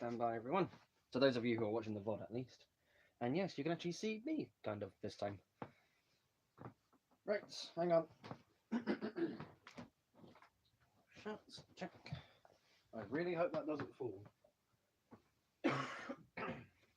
stand by, everyone. So those of you who are watching the VOD at least. And yes, you can actually see me, kind of, this time. Right, hang on. Shots, check. I really hope that doesn't fall. Right.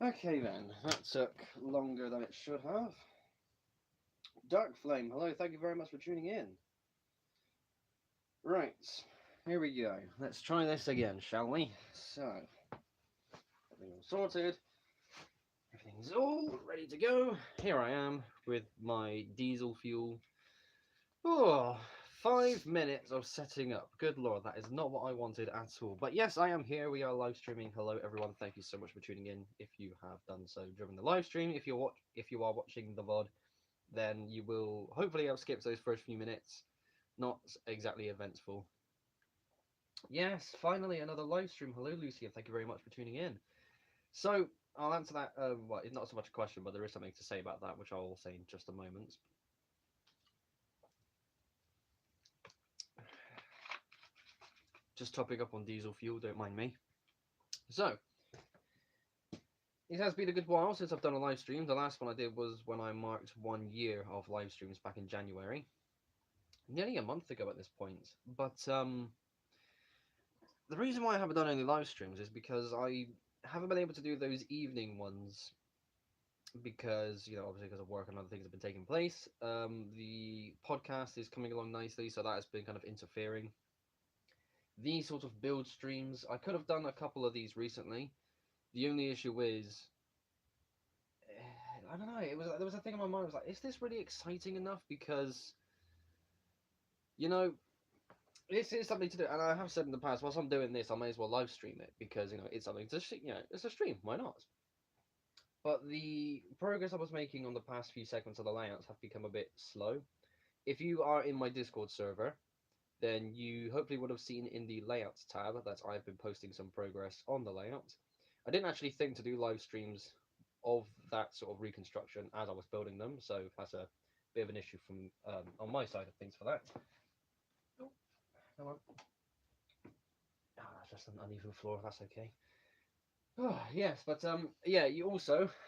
Okay then, that took longer than it should have. Dark Flame, hello, thank you very much for tuning in. Right, here we go. Let's try this again, shall we? So, everything all sorted. Everything's all ready to go. Here I am with my diesel fuel. Oh, 5 minutes of setting up. Good lord, that is not what I wanted at all. But yes, I am here. We are live streaming. Hello, everyone. Thank you so much for tuning in. If you have done so during the live stream, if you are watching the VOD, then you will hopefully have skipped those first few minutes. Not exactly eventful. Yes, finally another live stream. Hello, Lucy, and thank you very much for tuning in. So I'll answer that. Well, it's not so much a question, but there is something to say about that, which I'll say in just a moment. Just topping up on diesel fuel, don't mind me. So, it has been a good while since I've done a live stream. The last one I did was when I marked 1 year of live streams back in January. Nearly a month ago at this point. But the reason why I haven't done any live streams is because I haven't been able to do those evening ones because, you know, obviously because of work and other things have been taking place. The podcast is coming along nicely, so that has been kind of interfering. These sort of build streams, I could have done a couple of these recently. The only issue is, I don't know. There was a thing in my mind. I was like, is this really exciting enough? Because, you know, this is something to do. And I have said in the past, whilst I'm doing this, I may as well live stream it because, you know, it's something to, it's a stream. Why not? But the progress I was making on the past few segments of the layouts have become a bit slow. If you are in my Discord server, then you hopefully would have seen in the layouts tab that I've been posting some progress on the layout. I didn't actually think to do live streams of that sort of reconstruction as I was building them, so that's a bit of an issue from on my side of things for that. Oh, come on. That's just an uneven floor, that's okay. Oh, yes, but yeah,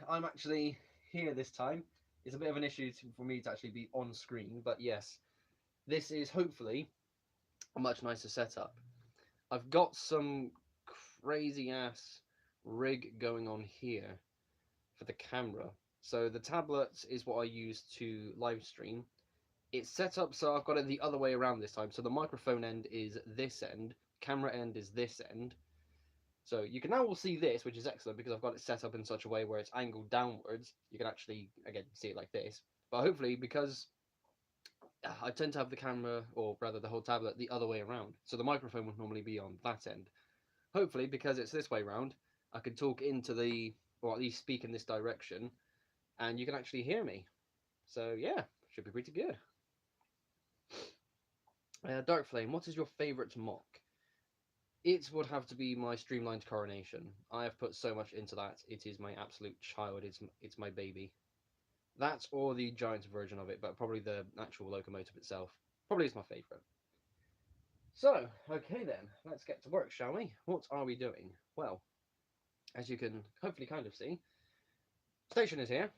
I'm actually here this time. It's a bit of an issue for me to actually be on screen, but yes, this is hopefully a much nicer setup. I've got some crazy ass rig going on here for the camera. So the tablet is what I use to live stream. It's set up so I've got it the other way around this time. So the microphone end is this end, camera end is this end. So you can now all see this, which is excellent because I've got it set up in such a way where it's angled downwards. You can actually, again, see it like this. But hopefully, because I tend to have the camera, or rather the whole tablet, the other way around. So the microphone would normally be on that end. Hopefully, because it's this way around, I can talk into the, or at least speak in this direction, and you can actually hear me. So yeah, should be pretty good. Dark Flame, what is your favourite mock? It would have to be my streamlined coronation. I have put so much into that. It is my absolute child. It's my baby. That or the giant version of it, but probably the actual locomotive itself. Probably is my favourite. So, okay then, let's get to work, shall we? What are we doing? Well, as you can hopefully kind of see, station is here.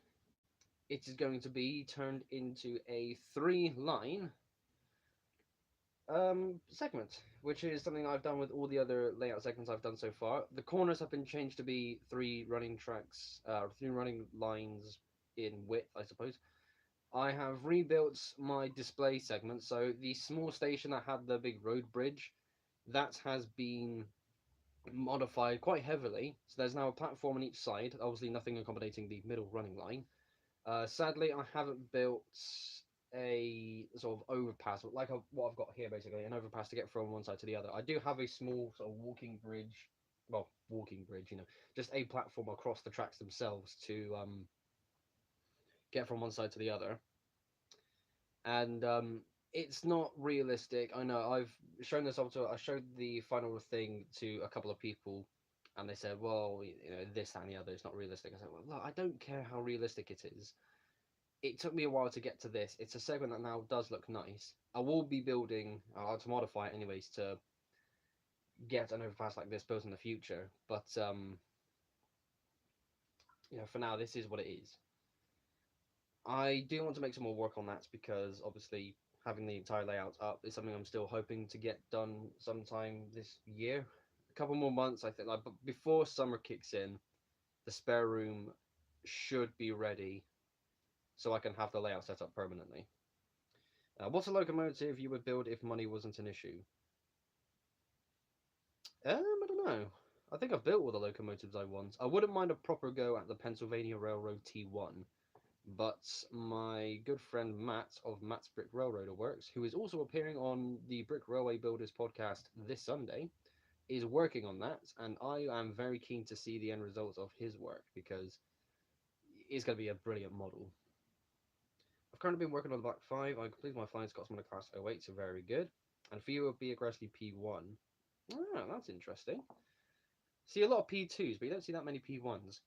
It is going to be turned into a 3-line segment, which is something I've done with all the other layout segments I've done so far. The corners have been changed to be 3 running tracks, 3 running lines in width, I suppose. I have rebuilt my display segment, so the small station that had the big road bridge, that has been modified quite heavily. So there's now a platform on each side, obviously nothing accommodating the middle running line. Sadly, I haven't built a sort of overpass, like what I've got here, basically, an overpass to get from one side to the other. I do have a small sort of walking bridge, just a platform across the tracks themselves to get from one side to the other. And it's not realistic. I know I've shown this off to, I showed the final thing to a couple of people, and they said, well, you know, this, that, and the other, it's not realistic. I said, well, look, I don't care how realistic it is. It took me a while to get to this. It's a segment that now does look nice. I will be building, I'll have to modify it anyways to get an overpass like this built in the future. But, you know, for now, this is what it is. I do want to make some more work on that because obviously having the entire layout up is something I'm still hoping to get done sometime this year. A couple more months, I think. Like, but before summer kicks in, the spare room should be ready so I can have the layout set up permanently. What's a locomotive you would build if money wasn't an issue? I don't know. I think I've built all the locomotives I want. I wouldn't mind a proper go at the Pennsylvania Railroad T1, but my good friend Matt of Matt's Brick Railroader Works, who is also appearing on the Brick Railway Builders podcast this Sunday, is working on that, and I am very keen to see the end results of his work because it's going to be a brilliant model. I've currently been working on the Black 5. I completed my Flying Scotsman of Class 08, so very good. And for you, it would be aggressively P1. Ah, that's interesting. See a lot of P2s, but you don't see that many P1s.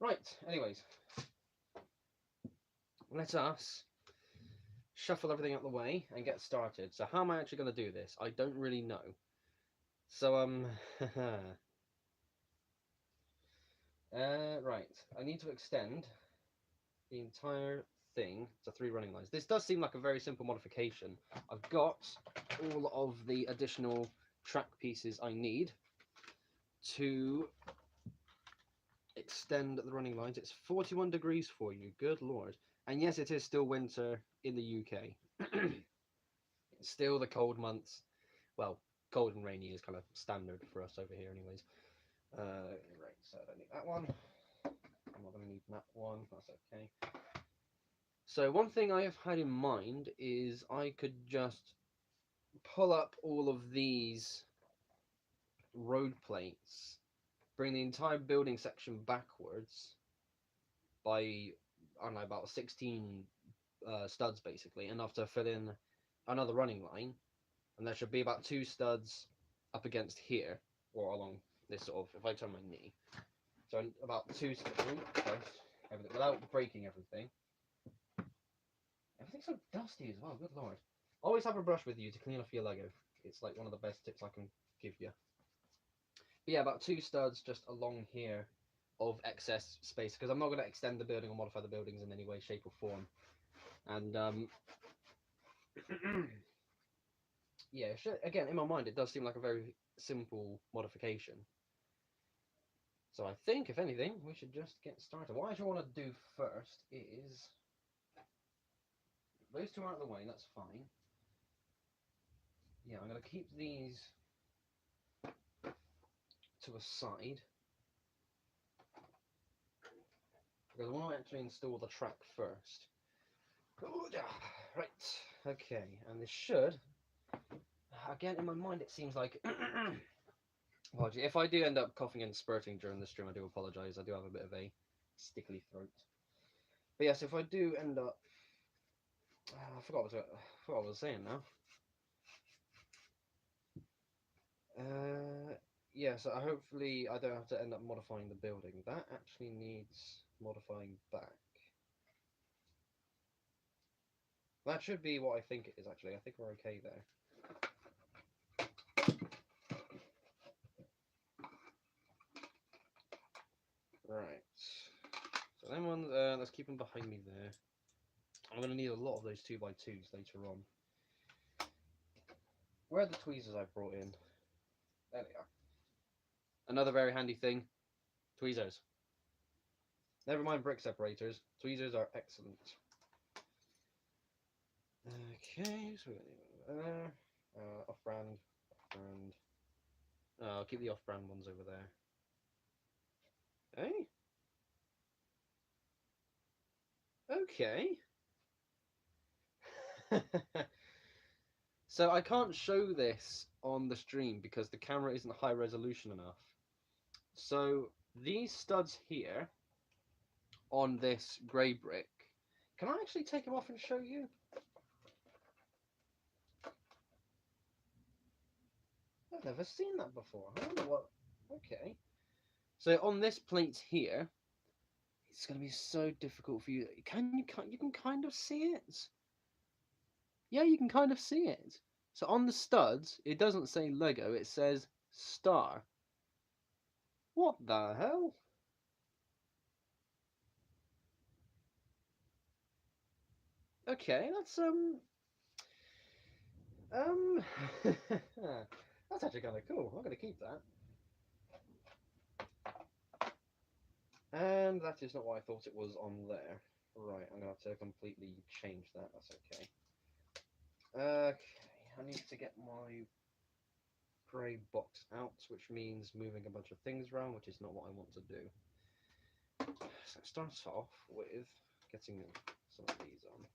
Right, anyways. Let us shuffle everything out the way and get started. So how am I actually going to do this? I don't really know. So, right. I need to extend the entire thing to 3 running lines. This does seem like a very simple modification. I've got all of the additional track pieces I need to extend the running lines. It's 41 degrees for you, good lord. And yes, it is still winter in the UK. It's still the cold months. Well, cold and rainy is kind of standard for us over here anyways. Right, so I don't need that one. I'm not going to need that one, that's okay. So one thing I have had in mind is I could just pull up all of these road plates, bring the entire building section backwards by, I don't know, about 16 studs basically, enough to fill in another running line, and there should be about 2 studs up against here, or along this sort of, if I turn my knee, so about 2 studs, without breaking everything. Everything's so dusty as well, good lord. Always have a brush with you to clean off your Lego. It's like one of the best tips I can give you. But yeah, about 2 studs just along here of excess space, because I'm not going to extend the building or modify the buildings in any way, shape or form. And yeah, again, in my mind, it does seem like a very simple modification. So I think, if anything, we should just get started. What I actually want to do first is... those 2 are out of the way, that's fine. Yeah, I'm going to keep these to a side, because I want to actually install the track first. Right, okay, and this should... again, in my mind, it seems like... well, if I do end up coughing and spurting during the stream, I do apologise. I do have a bit of a stickly throat. But yes, if I do end up... I forgot what I was saying now. Yeah, so hopefully I don't have to end up modifying the building. That actually needs modifying back. That should be what I think it is, actually. I think we're okay there. Right. So them ones, let's keep them behind me there. I'm going to need a lot of those 2x2s later on. Where are the tweezers I brought in? There they are. Another very handy thing, tweezers. Never mind brick separators, tweezers are excellent. Okay, so we're going to there. Off-brand. I'll keep the off-brand ones over there. Hey? Okay. So I can't show this on the stream because the camera isn't high resolution enough. So these studs here on this grey brick, can I actually take them off and show you? I've never seen that before. I wonder what... okay. So on this plate here, it's going to be so difficult for you. You can kind of see it. Yeah, you can kind of see it. So on the studs, it doesn't say Lego, it says Star. What the hell? Okay, that's that's actually kind of cool. I'm going to keep that. And that is not what I thought it was on there. Right, I'm going to have to completely change that. That's okay. Okay, I need to get my grey box out, which means moving a bunch of things around, which is not what I want to do. So it starts off with getting some of these on.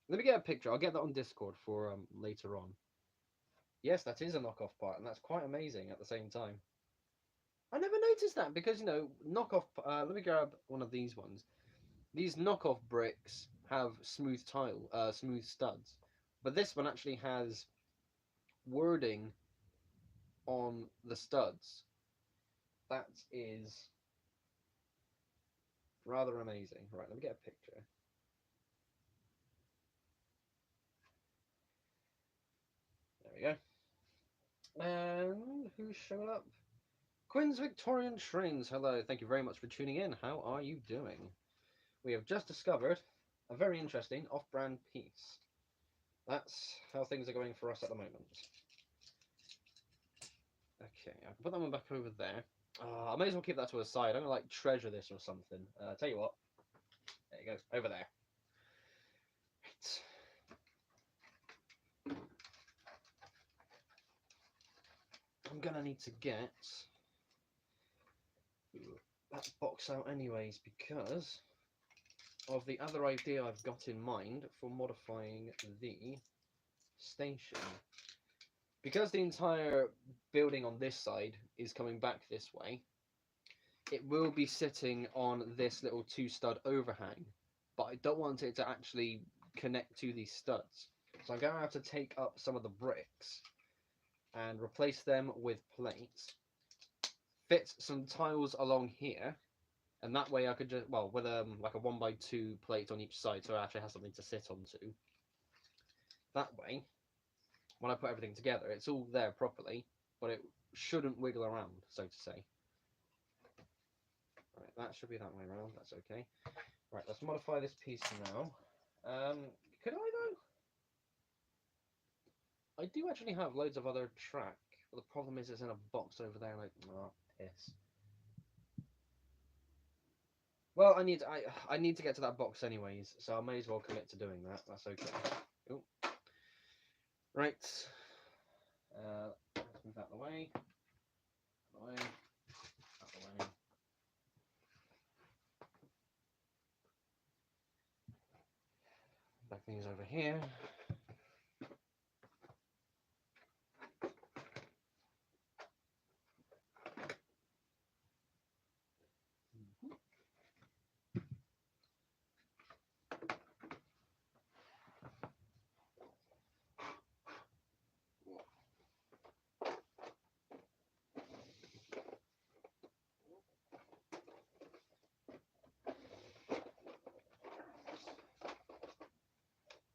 Let me get a picture. I'll get that on Discord for later on. Yes, that is a knockoff part, and that's quite amazing at the same time. I never noticed that because, you know, knockoff... let me grab one of these ones. These knockoff bricks have smooth smooth studs. But this one actually has wording on the studs. That is rather amazing. Right, let me get a picture. There we go. And who's showing up? Quinn's Victorian Trains. Hello, thank you very much for tuning in. How are you doing? We have just discovered a very interesting off-brand piece. That's how things are going for us at the moment. Okay, I can put that one back over there. I may as well keep that to a side. I'm gonna like treasure this or something. Tell you what. There it goes, over there. Right. I'm gonna need to get that box out anyways because of the other idea I've got in mind for modifying the station. Because the entire building on this side is coming back this way, it will be sitting on this little 2-stud overhang, but I don't want it to actually connect to these studs. So I'm going to have to take up some of the bricks and replace them with plates, fit some tiles along here, and that way I could just, well, with like a 1x2 plate on each side, so it actually has something to sit onto. That way, when I put everything together, it's all there properly, but it shouldn't wiggle around, so to say. Right, that should be that way around, that's okay. Right, let's modify this piece now. Could I though? I do actually have loads of other track, but the problem is it's in a box over there, like, oh, piss. Well, I need to get to that box anyways, so I may as well commit to doing that. That's okay. Ooh. Right. Let's move that away. Out the way. Out the way. Back these over here.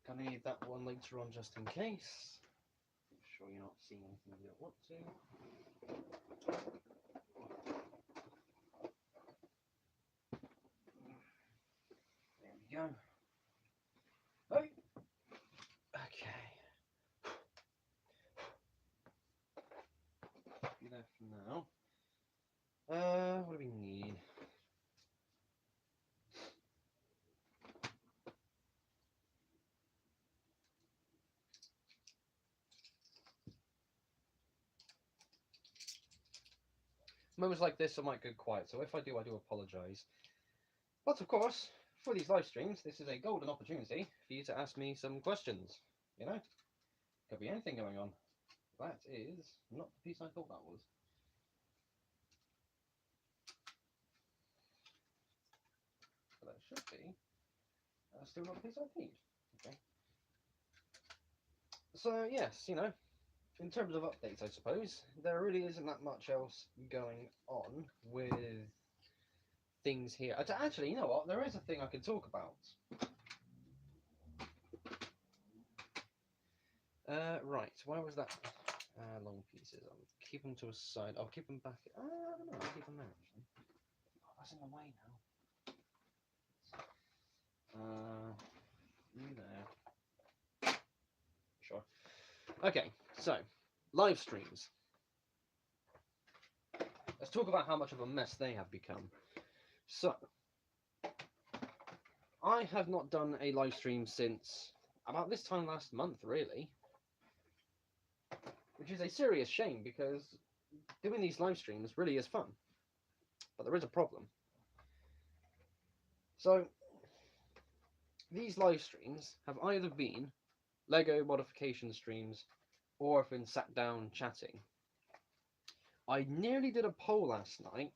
Gonna need that one later on just in case. Make sure you're not seeing anything you don't want to. There we go. Oh. Okay. Be there for now. What do we need? Moments like this I might go quiet, so if I do apologise. But of course, for these live streams, this is a golden opportunity for you to ask me some questions. You know, could be anything going on. That is not the piece I thought that was. But that should be still not the piece I need. Okay. So yes, you know, in terms of updates, I suppose there really isn't that much else going on with things here. Actually, you know what? There is a thing I can talk about. Right, where was that? Long pieces. I'll keep them to a side. I'll keep them back. I don't know. I'll keep them there actually. Oh, that's in the way now. You there? Sure. Okay, so live streams. Let's talk about how much of a mess they have become. So, I have not done a live stream since about this time last month, really. Which is a serious shame because doing these live streams really is fun. But there is a problem. So these live streams have either been Lego modification streams or have been sat down chatting. I nearly did a poll last night,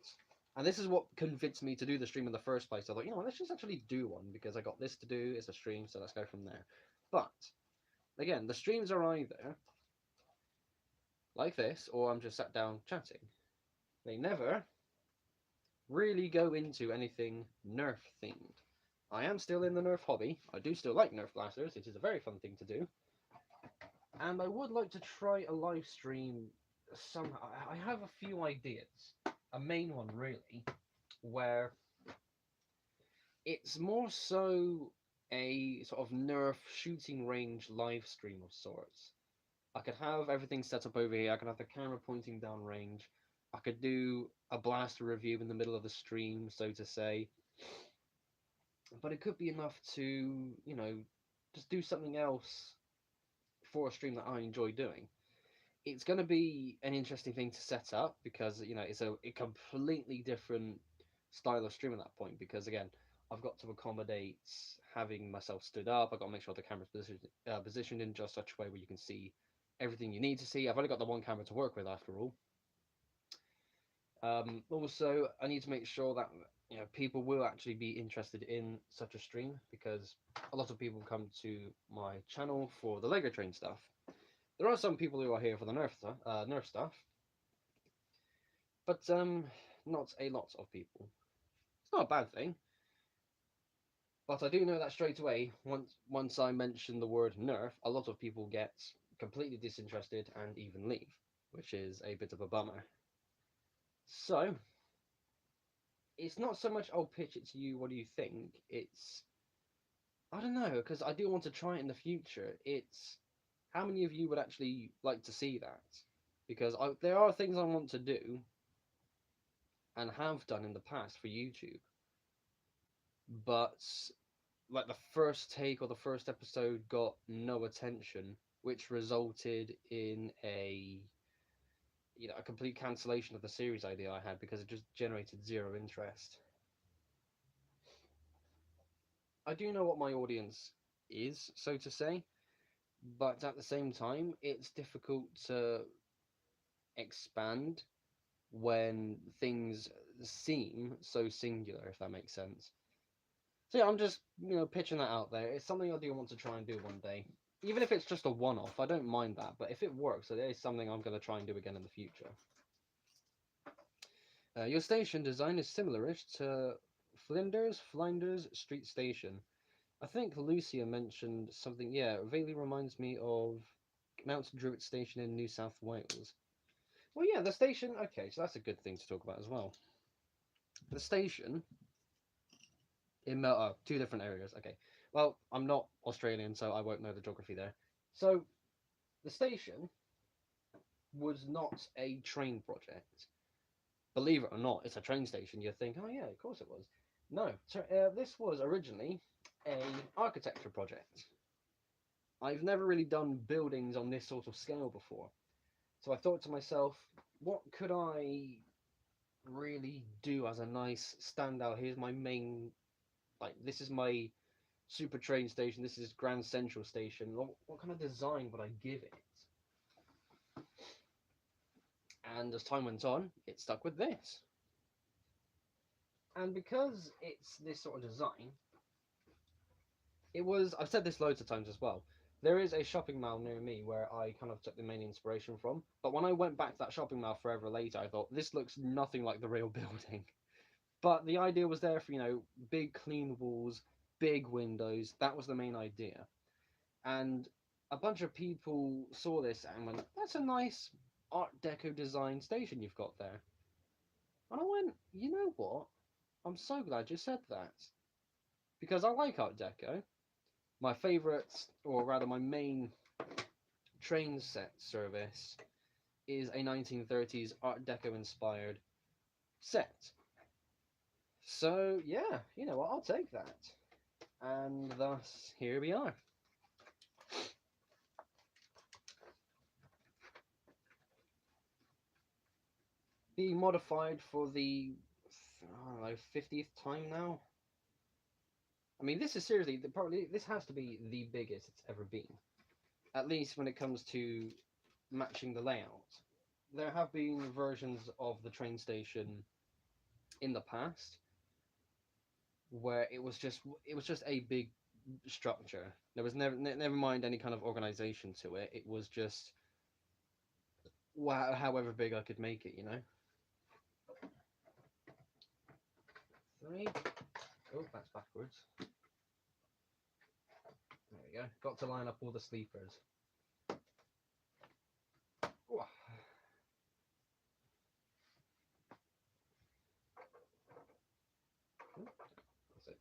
and this is what convinced me to do the stream in the first place. I thought, you know what, let's just actually do one because I got this to do. It's a stream, so let's go from there. But again, the streams are either like this or I'm just sat down chatting. They never really go into anything Nerf themed. I am still in the Nerf hobby. I do still like Nerf blasters. It is a very fun thing to do. And I would like to try a live stream somehow. I have a few ideas. A main one, really, where it's more so a sort of Nerf shooting range live stream of sorts. I could have everything set up over here. I could have the camera pointing down range. I could do a blaster review in the middle of the stream, so to say. But it could be enough to, you know, just do something else for a stream that I enjoy doing. It's going to be an interesting thing to set up because, you know, it's a completely different style of stream at that point because, again, I've got to accommodate having myself stood up. I've got to make sure the camera's positioned in just such a way where you can see everything you need to see. I've only got the one camera to work with after all. Also, I need to make sure that, you know, people will actually be interested in such a stream because a lot of people come to my channel for the Lego Train stuff. There are some people who are here for the Nerf stuff, but not a lot of people. It's not a bad thing, but I do know that straight away. Once I mention the word Nerf, a lot of people get completely disinterested and even leave, which is a bit of a bummer. So it's not so much I'll pitch it to you. What do you think? It's I don't know because I do want to try it in the future. It's how many of you would actually like to see that? Because there are things I want to do and have done in the past for YouTube, but like the first take or the first episode got no attention, which resulted in a complete cancellation of the series idea I had because it just generated zero interest. I do know what my audience is, so to say, but at the same time, it's difficult to expand when things seem so singular, if that makes sense. So yeah, I'm just, pitching that out there. It's something I do want to try and do one day. Even if it's just a one-off, I don't mind that. But if it works, it is something I'm going to try and do again in the future. Your station design is similar-ish to Flinders Street Station. I think Lucia mentioned something, yeah, vaguely reminds me of Mount Druitt Station in New South Wales. Well, yeah, the station, okay, so that's a good thing to talk about as well. The station in two different areas, okay. Well, I'm not Australian, so I won't know the geography there. So, the station was not a train project. Believe it or not, it's a train station. You think, oh yeah, of course it was. No, so, this was originally a architecture project. I've never really done buildings on this sort of scale before. So I thought to myself, what could I really do as a nice standout? Here's my main, this is my super train station. This is Grand Central Station. What kind of design would I give it? And as time went on, it stuck with this. And because it's this sort of design, I've said this loads of times as well. There is a shopping mall near me where I kind of took the main inspiration from. But when I went back to that shopping mall forever later, I thought, this looks nothing like the real building. But the idea was there for, big clean walls, big windows. That was the main idea. And a bunch of people saw this and went, that's a nice Art Deco design station you've got there. And I went, you know what? I'm so glad you said that. Because I like Art Deco. My favourite, or rather my main train set service is a 1930s Art Deco inspired set. So yeah, you know what, I'll take that. And thus, here we are. Being modified for the, I don't know, 50th time now. I mean, this is seriously probably this has to be the biggest it's ever been. At least when it comes to matching the layout. There have been versions of the train station in the past where it was just a big structure. There was never mind any kind of organization to it. It was just wow, however big I could make it, you know. Three. Oh, that's backwards. There we go. Got to line up all the sleepers. Ooh. That's it.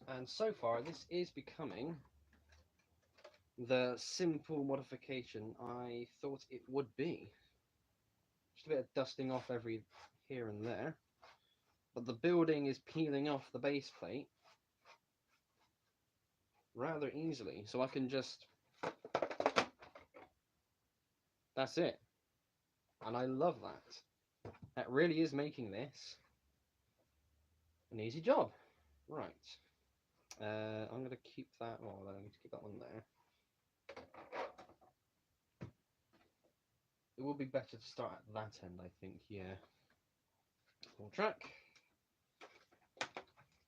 And so far, this is becoming the simple modification I thought it would be. Just a bit of dusting off every here and there. But the building is peeling off the base plate rather easily, so I can just... That's it. And I love that. That really is making this an easy job. Right. I'm going to keep that... Oh, I need to keep that one there. It would be better to start at that end, I think, yeah. Full track.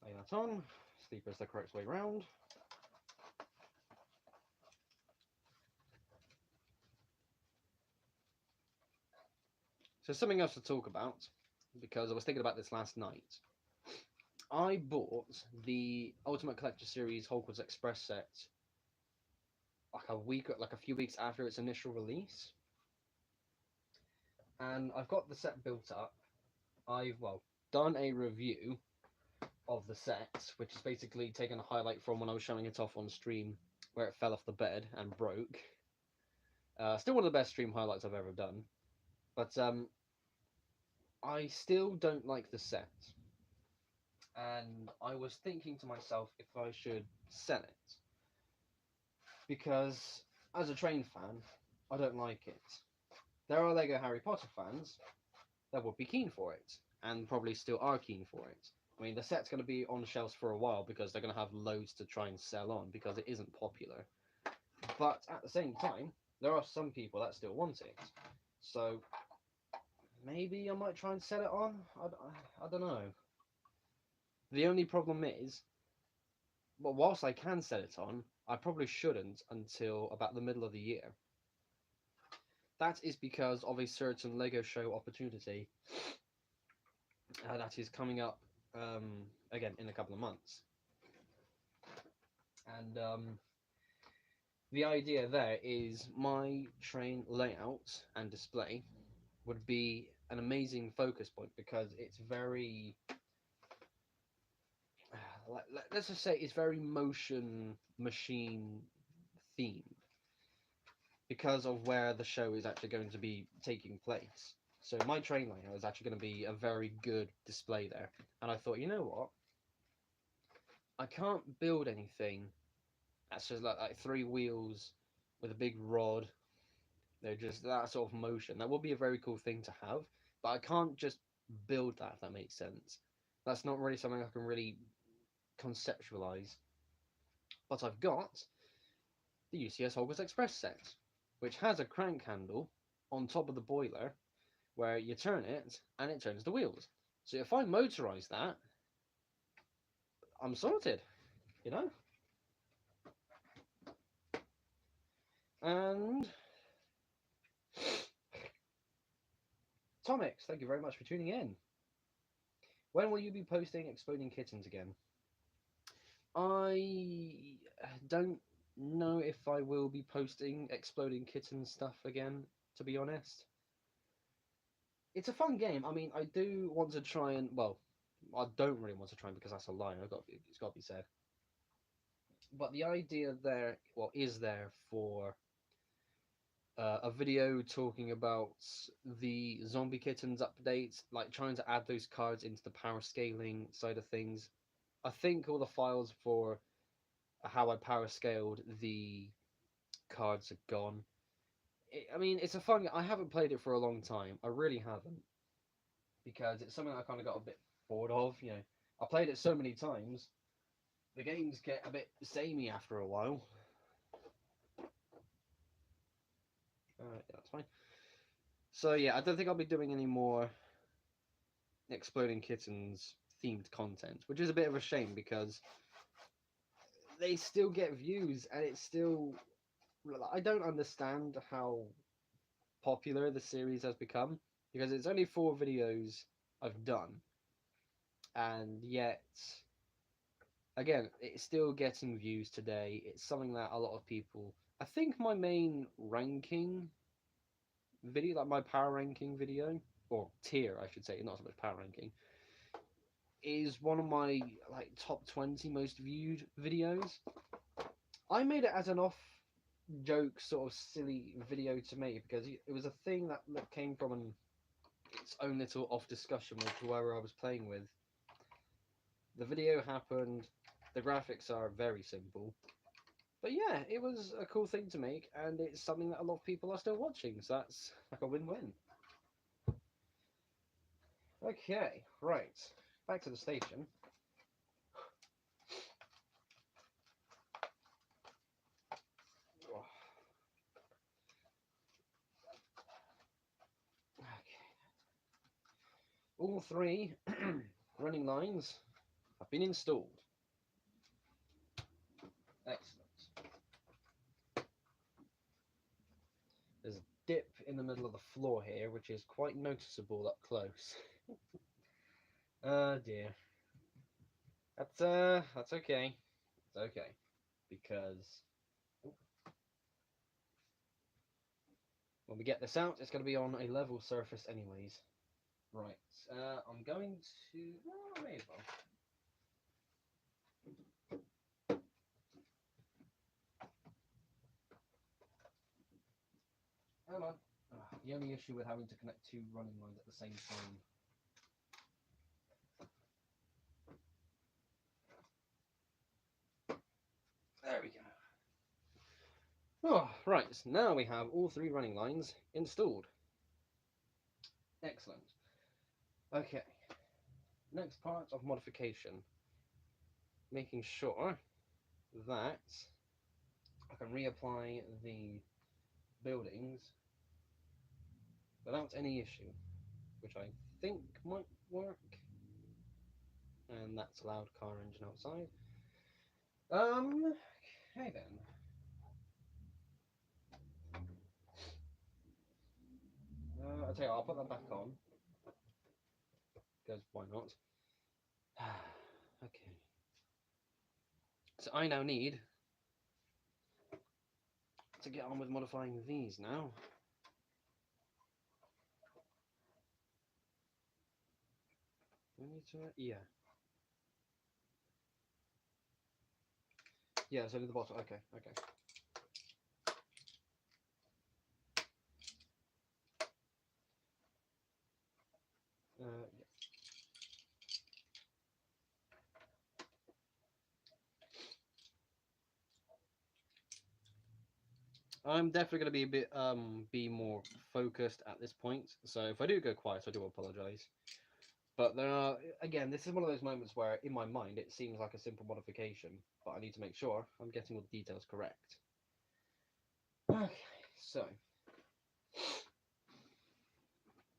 Lay that on. Sleeper's the correct way round. So something else to talk about, because I was thinking about this last night. I bought the Ultimate Collector Series Hogwarts Express set like a few weeks after its initial release. And I've got the set built up. I've, done a review of the set, which is basically taken a highlight from when I was showing it off on stream, where it fell off the bed and broke. Still one of the best stream highlights I've ever done. But I still don't like the set. And I was thinking to myself if I should sell it. Because as a train fan, I don't like it. There are LEGO Harry Potter fans that would be keen for it, and probably still are keen for it. I mean, the set's going to be on shelves for a while because they're going to have loads to try and sell on because it isn't popular. But at the same time, there are some people that still want it. So maybe I might try and sell it on. I don't know. The only problem is, well, whilst I can sell it on, I probably shouldn't until about the middle of the year. That is because of a certain LEGO show opportunity that is coming up again in a couple of months. And the idea there is my train layout and display would be an amazing focus point because it's very... let's just say it's very motion machine themed because of where the show is actually going to be taking place. So my train layout is actually going to be a very good display there. And I thought, you know what? I can't build anything that's just like three wheels with a big rod. They're just that sort of motion. That would be a very cool thing to have, but I can't just build that, if that makes sense. That's not really something I can really conceptualize. But I've got the UCS Hogwarts Express set, which has a crank handle on top of the boiler where you turn it and it turns the wheels. So if I motorize that, I'm sorted, you know? And Tomix, thank you very much for tuning in. When will you be posting Exploding Kittens again? I don't know if I will be posting Exploding Kittens stuff again, to be honest. It's a fun game. I mean, I do want to try and... Well, I don't really want to try because that's a lie. It's got to be said. But the idea there, is there for a video talking about the Zombie Kittens updates, like trying to add those cards into the power scaling side of things. I think all the files for how I power scaled the cards are gone. I mean, it's a fun... I haven't played it for a long time. I really haven't. because it's something I kind of got a bit bored of. You know, I played it so many times, the games get a bit samey after a while. Yeah, that's fine. So yeah, I don't think I'll be doing any more Exploding Kittens themed content, which is a bit of a shame because they still get views and it's still. I don't understand how popular the series has become because it's only 4 videos I've done, and yet again, it's still getting views today. It's something that a lot of people. I think my main ranking video, like my power ranking video, or tier, I should say, not so much power ranking, is one of my like top 20 most viewed videos. I made it as an off joke, sort of silly video to make because it was a thing that came from its own little off discussion with whoever I was playing with. The video happened. The graphics are very simple. But yeah, it was a cool thing to make, and it's something that a lot of people are still watching, so that's like a win-win. Okay, right. Back to the station. Okay. All 3 running lines have been installed. Excellent. There's a dip in the middle of the floor here, which is quite noticeable up close. Oh dear. That's okay. It's okay. Because when we get this out, it's going to be on a level surface anyways. Right. I'm going to... Oh, I may as well. Come on. The only issue with having to connect 2 running lines at the same time. There we go. Oh, right, so now we have all 3 running lines installed. Excellent. Okay. Next part of modification. Making sure that I can reapply the buildings without any issue, which I think might work. And that's a loud car engine outside. Okay then. I'll tell you what, I'll put that back on. Because why not? Okay. So I now need to get on with modifying these now. We need to, yeah. Yeah, so in the bottom, okay. Yeah. I'm definitely going to be a bit, be more focused at this point. So if I do go quiet, I do apologize. But there are, again, this is one of those moments where in my mind it seems like a simple modification, but I need to make sure I'm getting all the details correct. Okay, so.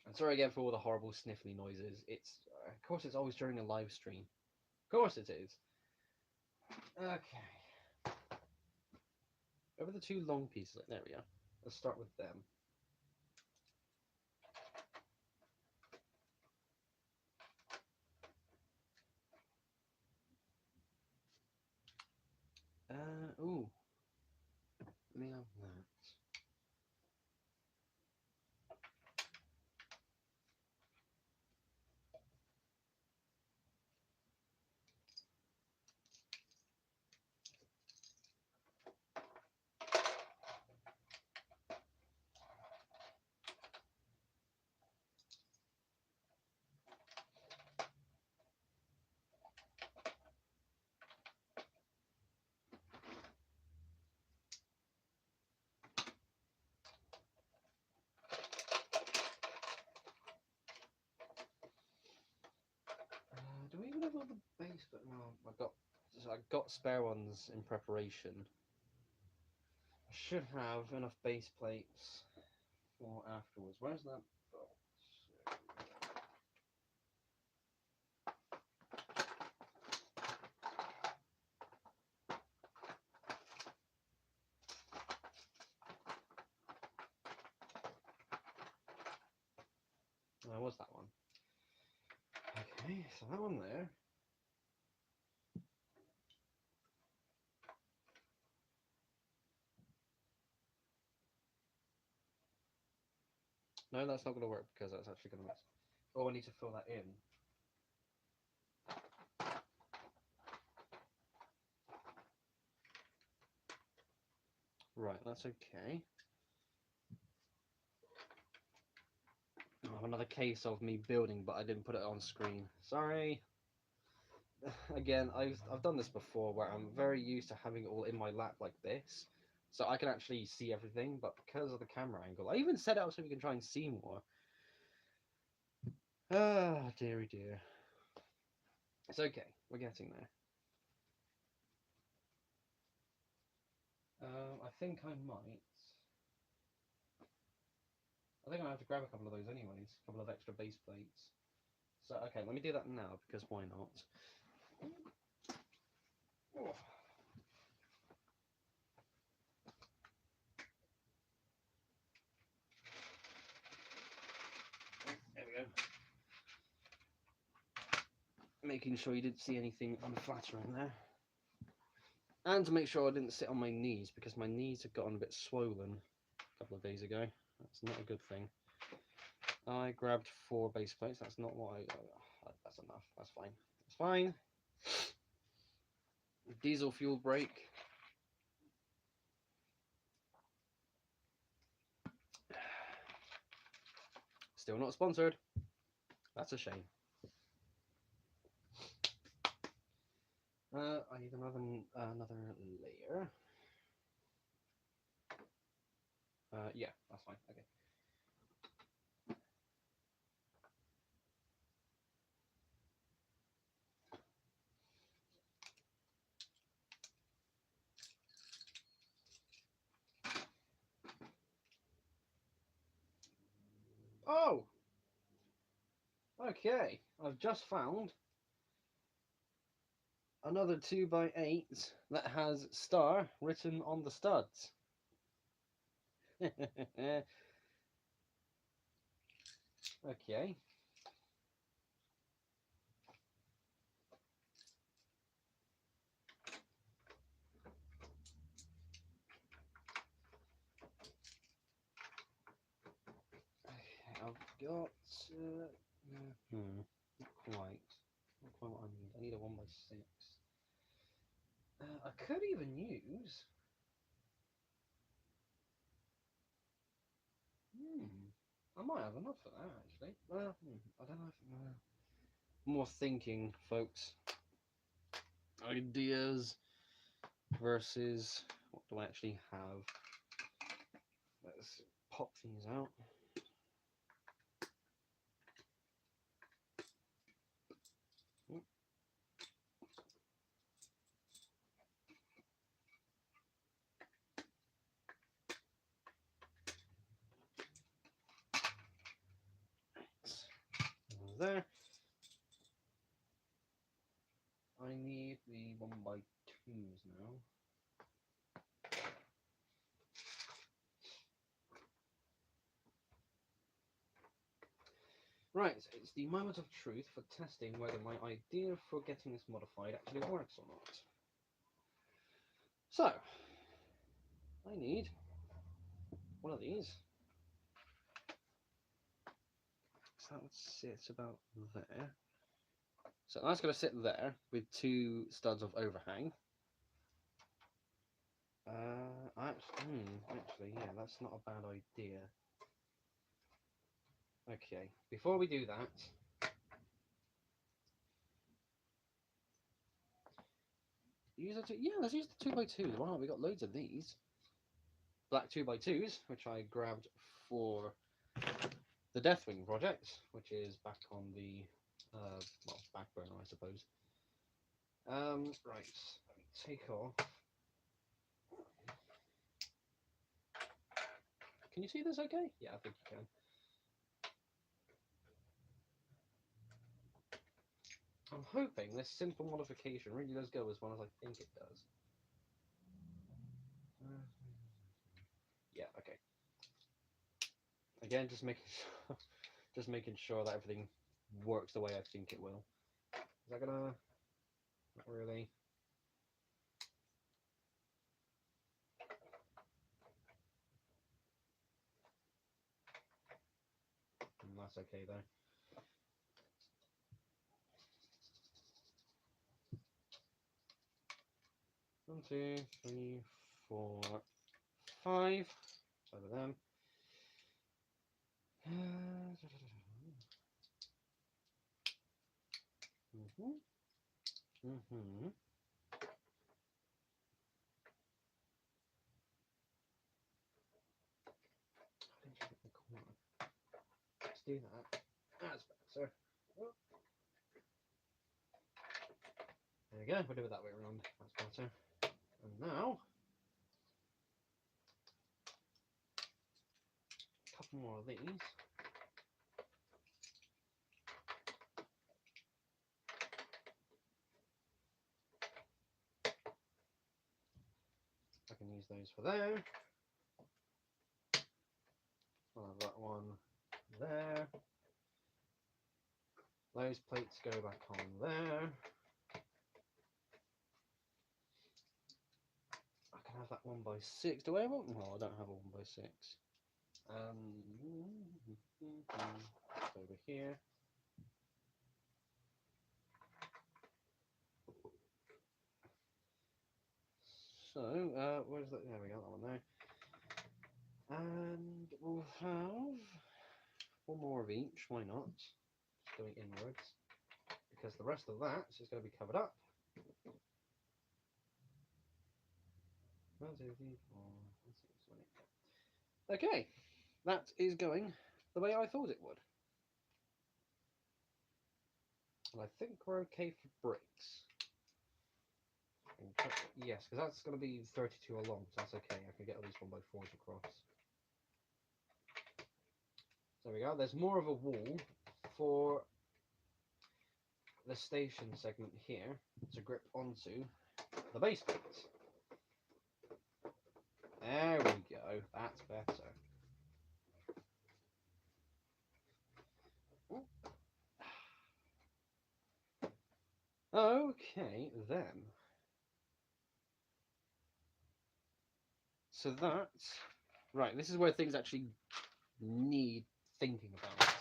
I'm sorry again for all the horrible sniffly noises. It's, of course, it's always during a live stream. Of course it is. Okay. Over the 2 long pieces. There we are. Let's start with them. Ooh. Let me have that. base, but no, I got spare ones in preparation. I should have enough base plates for afterwards. Where's that box? Where was that one? Okay, so that one there. No, that's not going to work because that's actually going to mess. Oh, I need to fill that in. Right, that's okay. I have another case of me building, but I didn't put it on screen. Sorry. Again, I've done this before where I'm very used to having it all in my lap like this, so I can actually see everything. But because of the camera angle, I even set it up so we can try and see more. Ah, dearie dear. It's okay. We're getting there. I think I might. I think I have to grab a couple of those anyways. A couple of extra base plates. So okay, let me do that now because why not? Oh. There we go. Making sure you didn't see anything unflattering there. And to make sure I didn't sit on my knees because my knees had gotten a bit swollen a couple of days ago. That's not a good thing. I grabbed 4 base plates. That's not what that's enough. That's fine. That's fine. Diesel fuel brake. Still not sponsored. That's a shame. I need another layer. Yeah, that's fine. Okay. Oh! Okay, I've just found another 2x8 that has star written on the studs. Okay. I've got not quite what I need. I need a 1x6. I could even use. I might have enough for that actually. Well, I don't know if more thinking, folks. Ideas versus what do I actually have? Let's pop these out. There. I need the 1x2s now. Right, it's the moment of truth for testing whether my idea for getting this modified actually works or not. So, I need one of these. So that would sit about there. So that's going to sit there with 2 studs of overhang. Actually, yeah, that's not a bad idea. Okay, before we do that, let's use the 2x2s. Why not? We got loads of these black 2x2s, which I grabbed for the Deathwing project, which is back on the back burner, I suppose. Right. Let me take off. Can you see this okay? Yeah, I think you can. I'm hoping this simple modification really does go as well as I think it does. Yeah, okay. Again, just making sure that everything works the way I think it will. Is that gonna? Not really. That's okay though. 1, 2, 3, 4, 5. Over them. Let's do that. That's better. There we go. We'll do it that way around. That's better. And now, a couple more of these. I can use those for there. I'll have that one there. Those plates go back on there. I can have that 1x6. Do I have one? No, I don't have a 1x6. Over here. So, where's that? There we go, that one there. And we'll have one more of each, why not? Just going inwards. Because the rest of that is going to be covered up. 1, 2, 3, 4, 5, 6, 7, 8. Okay, that is going the way I thought it would. And I think we're okay for bricks. Yes, because that's going to be 32 along, so that's okay. I can get at least 1x4s across. So there we go. There's more of a wall for the station segment here to grip onto the base plates. There we go. That's better. Okay, then. So that's right. This is where things actually need thinking about.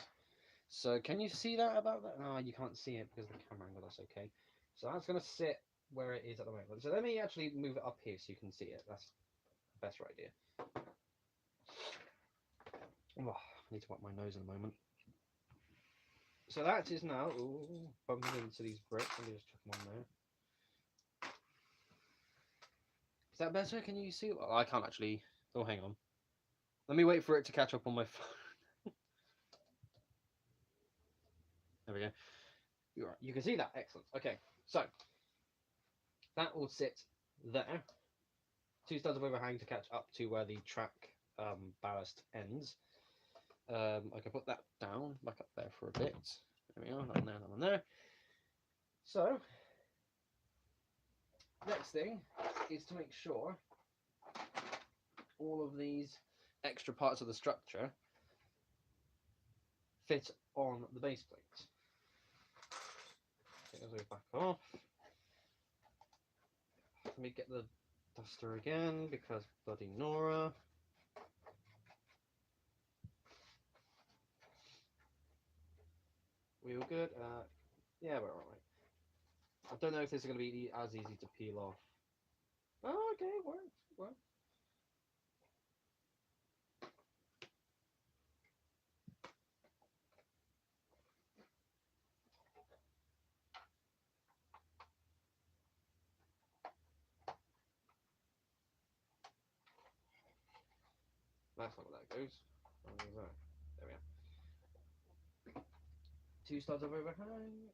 So can you see that about that? Oh, you can't see it because of the camera angle. That's okay. So that's going to sit where it is at the moment. So let me actually move it up here so you can see it. That's a better idea. Oh, I need to wipe my nose in a moment. So that is now bumping into these bricks. Let me just chuck them on there. Is that better? Can you see? Well, I can't actually. Oh, hang on. Let me wait for it to catch up on my phone. There we go. You're right. You can see that. Excellent. Okay, so that will sit there. 2 studs of overhang to catch up to where the track ballast ends. I can put that down, back up there for a bit. There we are, that one there, that one there. So, next thing is to make sure all of these extra parts of the structure fit on the base plates. Take those back off. Let me get the duster again because bloody Nora. We all good? Yeah, we're alright. I don't know if this is going to be as easy to peel off. Oh, okay, it works. It works. That's not where that goes. Where is that? There we are. 2 studs of overhang.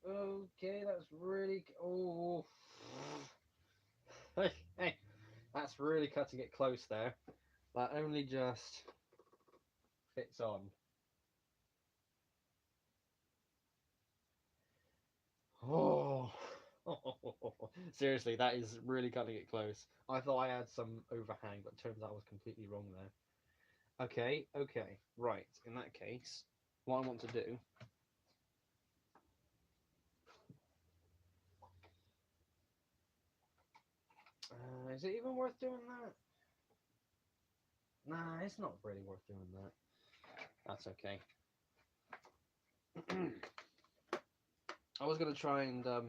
Okay, that's really... Oh. Hey, that's really cutting it close there. That only just fits on. Oh. Seriously, that is really cutting it close. I thought I had some overhang, but turns out I was completely wrong there. Okay, right. In that case, what I want to do... is it even worth doing that? Nah, it's not really worth doing that. That's okay. I was going to try and... that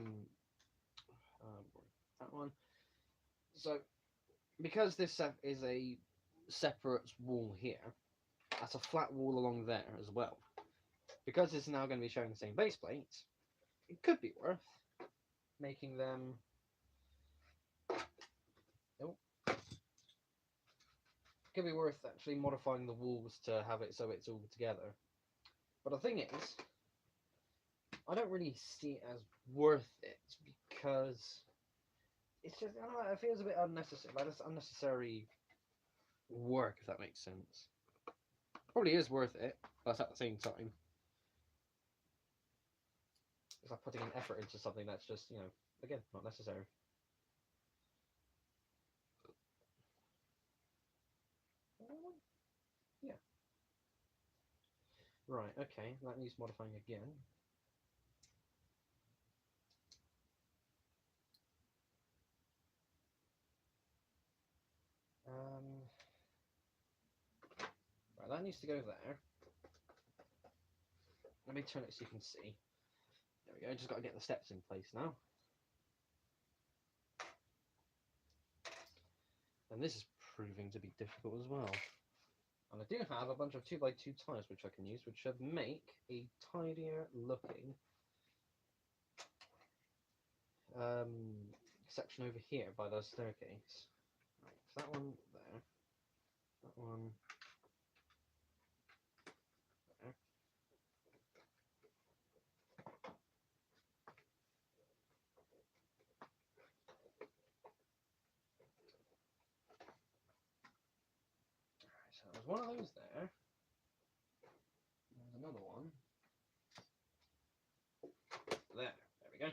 one. So, because this is a separate wall here, that's a flat wall along there as well. Because it's now going to be showing the same base plate, it could be worth making them... Oh. It could be worth actually modifying the walls to have it so it's all together. But the thing is, I don't really see it as worth it because it's just, I don't know, it feels a bit unnecessary. Like, it's unnecessary work, if that makes sense. Probably is worth it, but at the same time, it's like putting an effort into something that's just, again, not necessary. Yeah. Right, okay, that needs modifying again. Right, that needs to go there. Let me turn it so you can see. There we go, just got to get the steps in place now. And this is proving to be difficult as well. And I do have a bunch of 2x2 tyres which I can use, which should make a tidier looking section over here by the staircase. Right, so that one there. That one there. So there's one of those there. There's another one. There we go.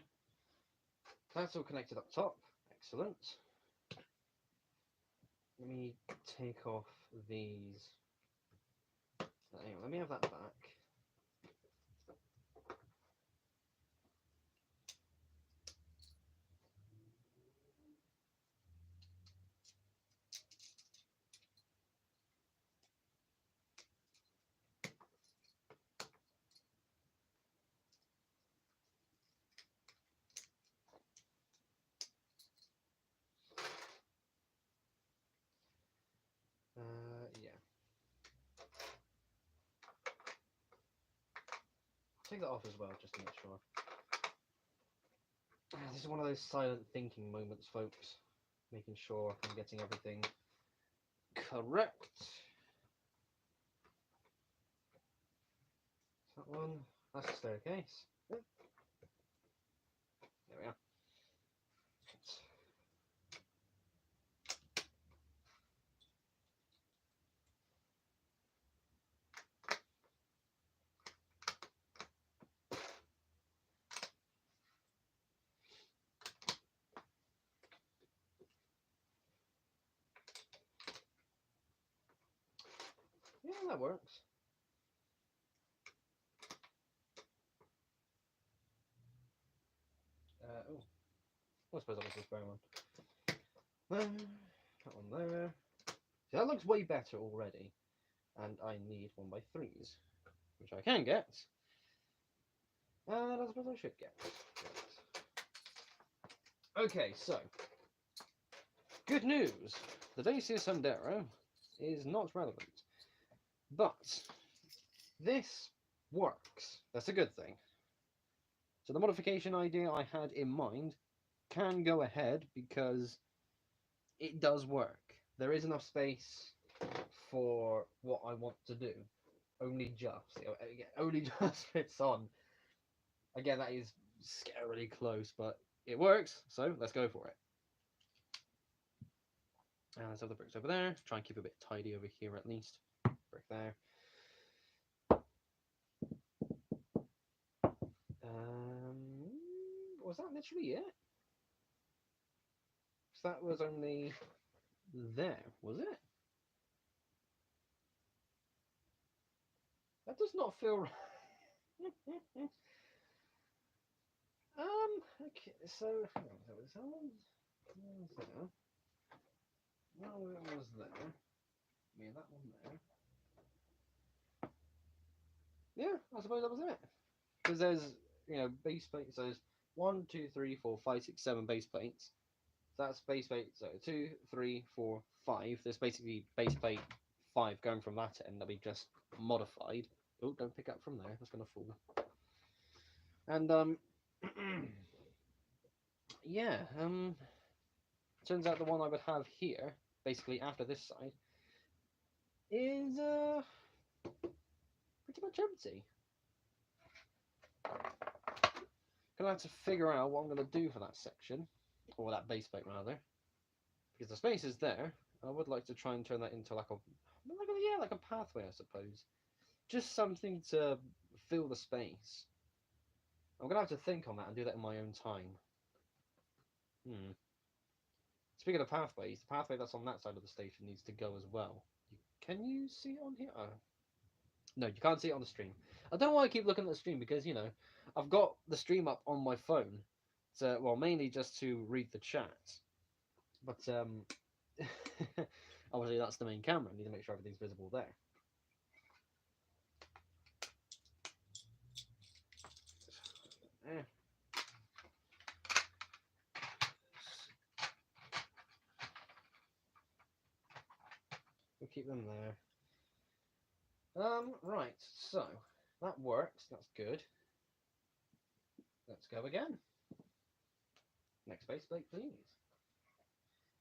That's all connected up top. Excellent. Let me take off these. Anyway, let me have that back. Yeah. Take that off as well, just to make sure. This is one of those silent thinking moments, folks. Making sure I'm getting everything correct. That one. That's the staircase. There we are. Yeah, that works. Oh. I suppose that was the spare one. That one there. See, that looks way better already. And I need 1x3s, which I can get. And I suppose I should get. Right. Okay, so. Good news. The Dacia Sandero is not relevant. But this works. That's a good thing. So the modification idea I had in mind can go ahead because it does work. There is enough space for what I want to do. Only just fits on. Again, that is scarily close, but it works, so let's go for it. And let's have the bricks over there. Try and keep it a bit tidy over here at least. Brick there. Was that literally it? So that was only there, was it? That does not feel right. Okay, so hang on, so that was there. No, it was there. Yeah, that one there. Yeah, I suppose that was it. Because there's, base plates. So there's 1, 2, 3, 4, 5, 6, 7 base plates. So that's base plate. So 2, 3, 4, 5. There's basically base plate 5 going from that end that we just modified. Oh, don't pick up from there. That's gonna fall. And yeah. Turns out the one I would have here, basically after this side, is pretty much empty. Gonna have to figure out what I'm gonna do for that section, or that base plate rather, because the space is there. I would like to try and turn that into like a pathway, I suppose. Just something to fill the space. I'm gonna have to think on that and do that in my own time. Speaking of pathways, the pathway that's on that side of the station needs to go as well. Can you see it on here? Oh. No, you can't see it on the stream. I don't know why I keep looking at the stream because, I've got the stream up on my phone. So, well, mainly just to read the chat. But, obviously that's the main camera. I need to make sure everything's visible there. We'll keep them there. Right, so that works. That's good. Let's go again. Next base plate, please.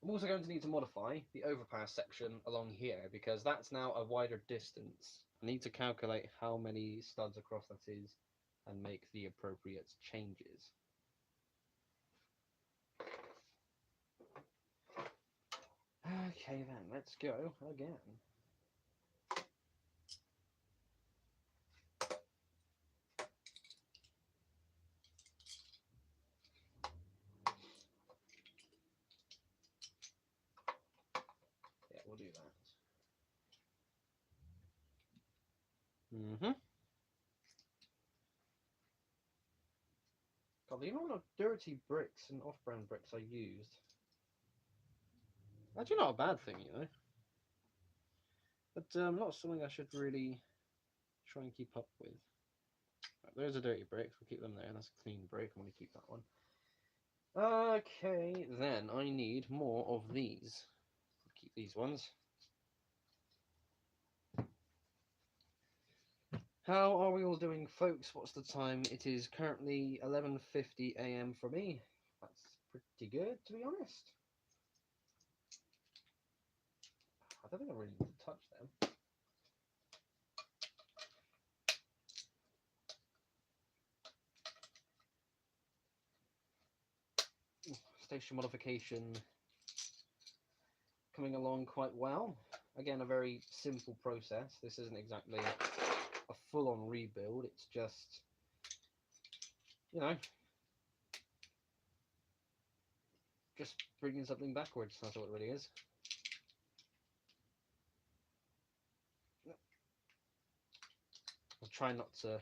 I'm also going to need to modify the overpass section along here because that's now a wider distance. I need to calculate how many studs across that is and make the appropriate changes. Okay then, let's go again. Yeah, we'll do that. God, the amount of dirty bricks and off-brand bricks I used. Actually not a bad thing, But not something I should really try and keep up with. Right, there's a dirty brick, we'll keep them there. That's a clean brick, I'm going to keep that one. Okay, then I need more of these. Keep these ones. How are we all doing, folks? What's the time? It is currently 11:50 AM for me. That's pretty good, to be honest. I don't think I really need to touch them. Station modification coming along quite well. Again, a very simple process. This isn't exactly a full-on rebuild. It's just, just bringing something backwards. That's what it really is. I'll try not to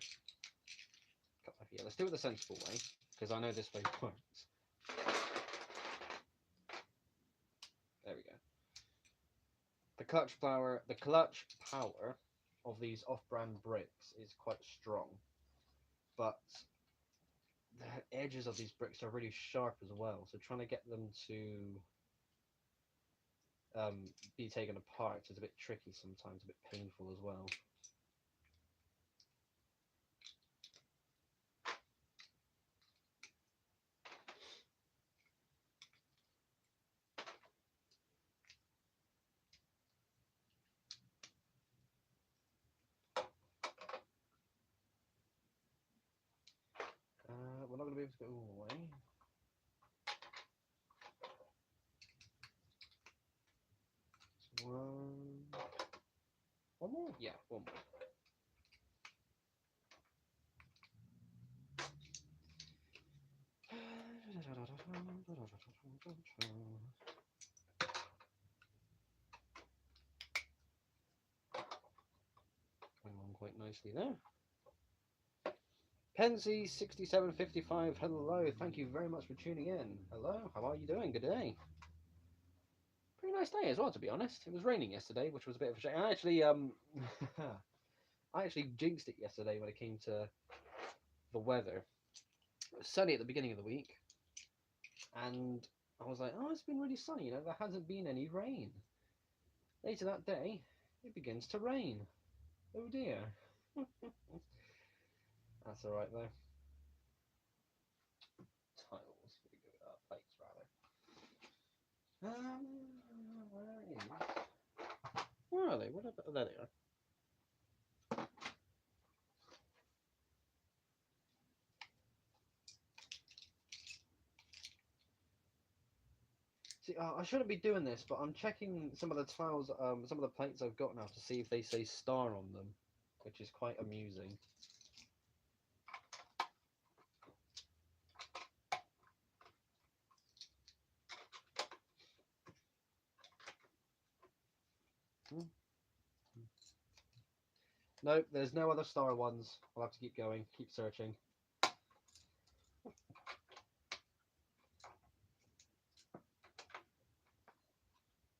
cut my feet. Let's do it the sensible way, because I know this way works. There we go. The clutch power of these off-brand bricks is quite strong, but the edges of these bricks are really sharp as well. So trying to get them to be taken apart is a bit tricky sometimes, a bit painful as well. We're not going to be able to go all the way. One more? Yeah, one more. Going on quite nicely there. Pensy6755, hello, thank you very much for tuning in. Hello, how are you doing? Good day. Pretty nice day as well, to be honest. It was raining yesterday, which was a bit of a shame. I actually I actually jinxed it yesterday when it came to the weather. It was sunny at the beginning of the week, and I was like, oh, it's been really sunny, you know, there hasn't been any rain. Later that day, it begins to rain. Oh dear. That's alright though. Tiles, plates rather. Where are they? Oh, there they are. See, I shouldn't be doing this, but I'm checking some of the tiles, some of the plates I've got now to see if they say star on them, which is quite amusing. Nope, there's no other star ones. I'll have to keep going, keep searching.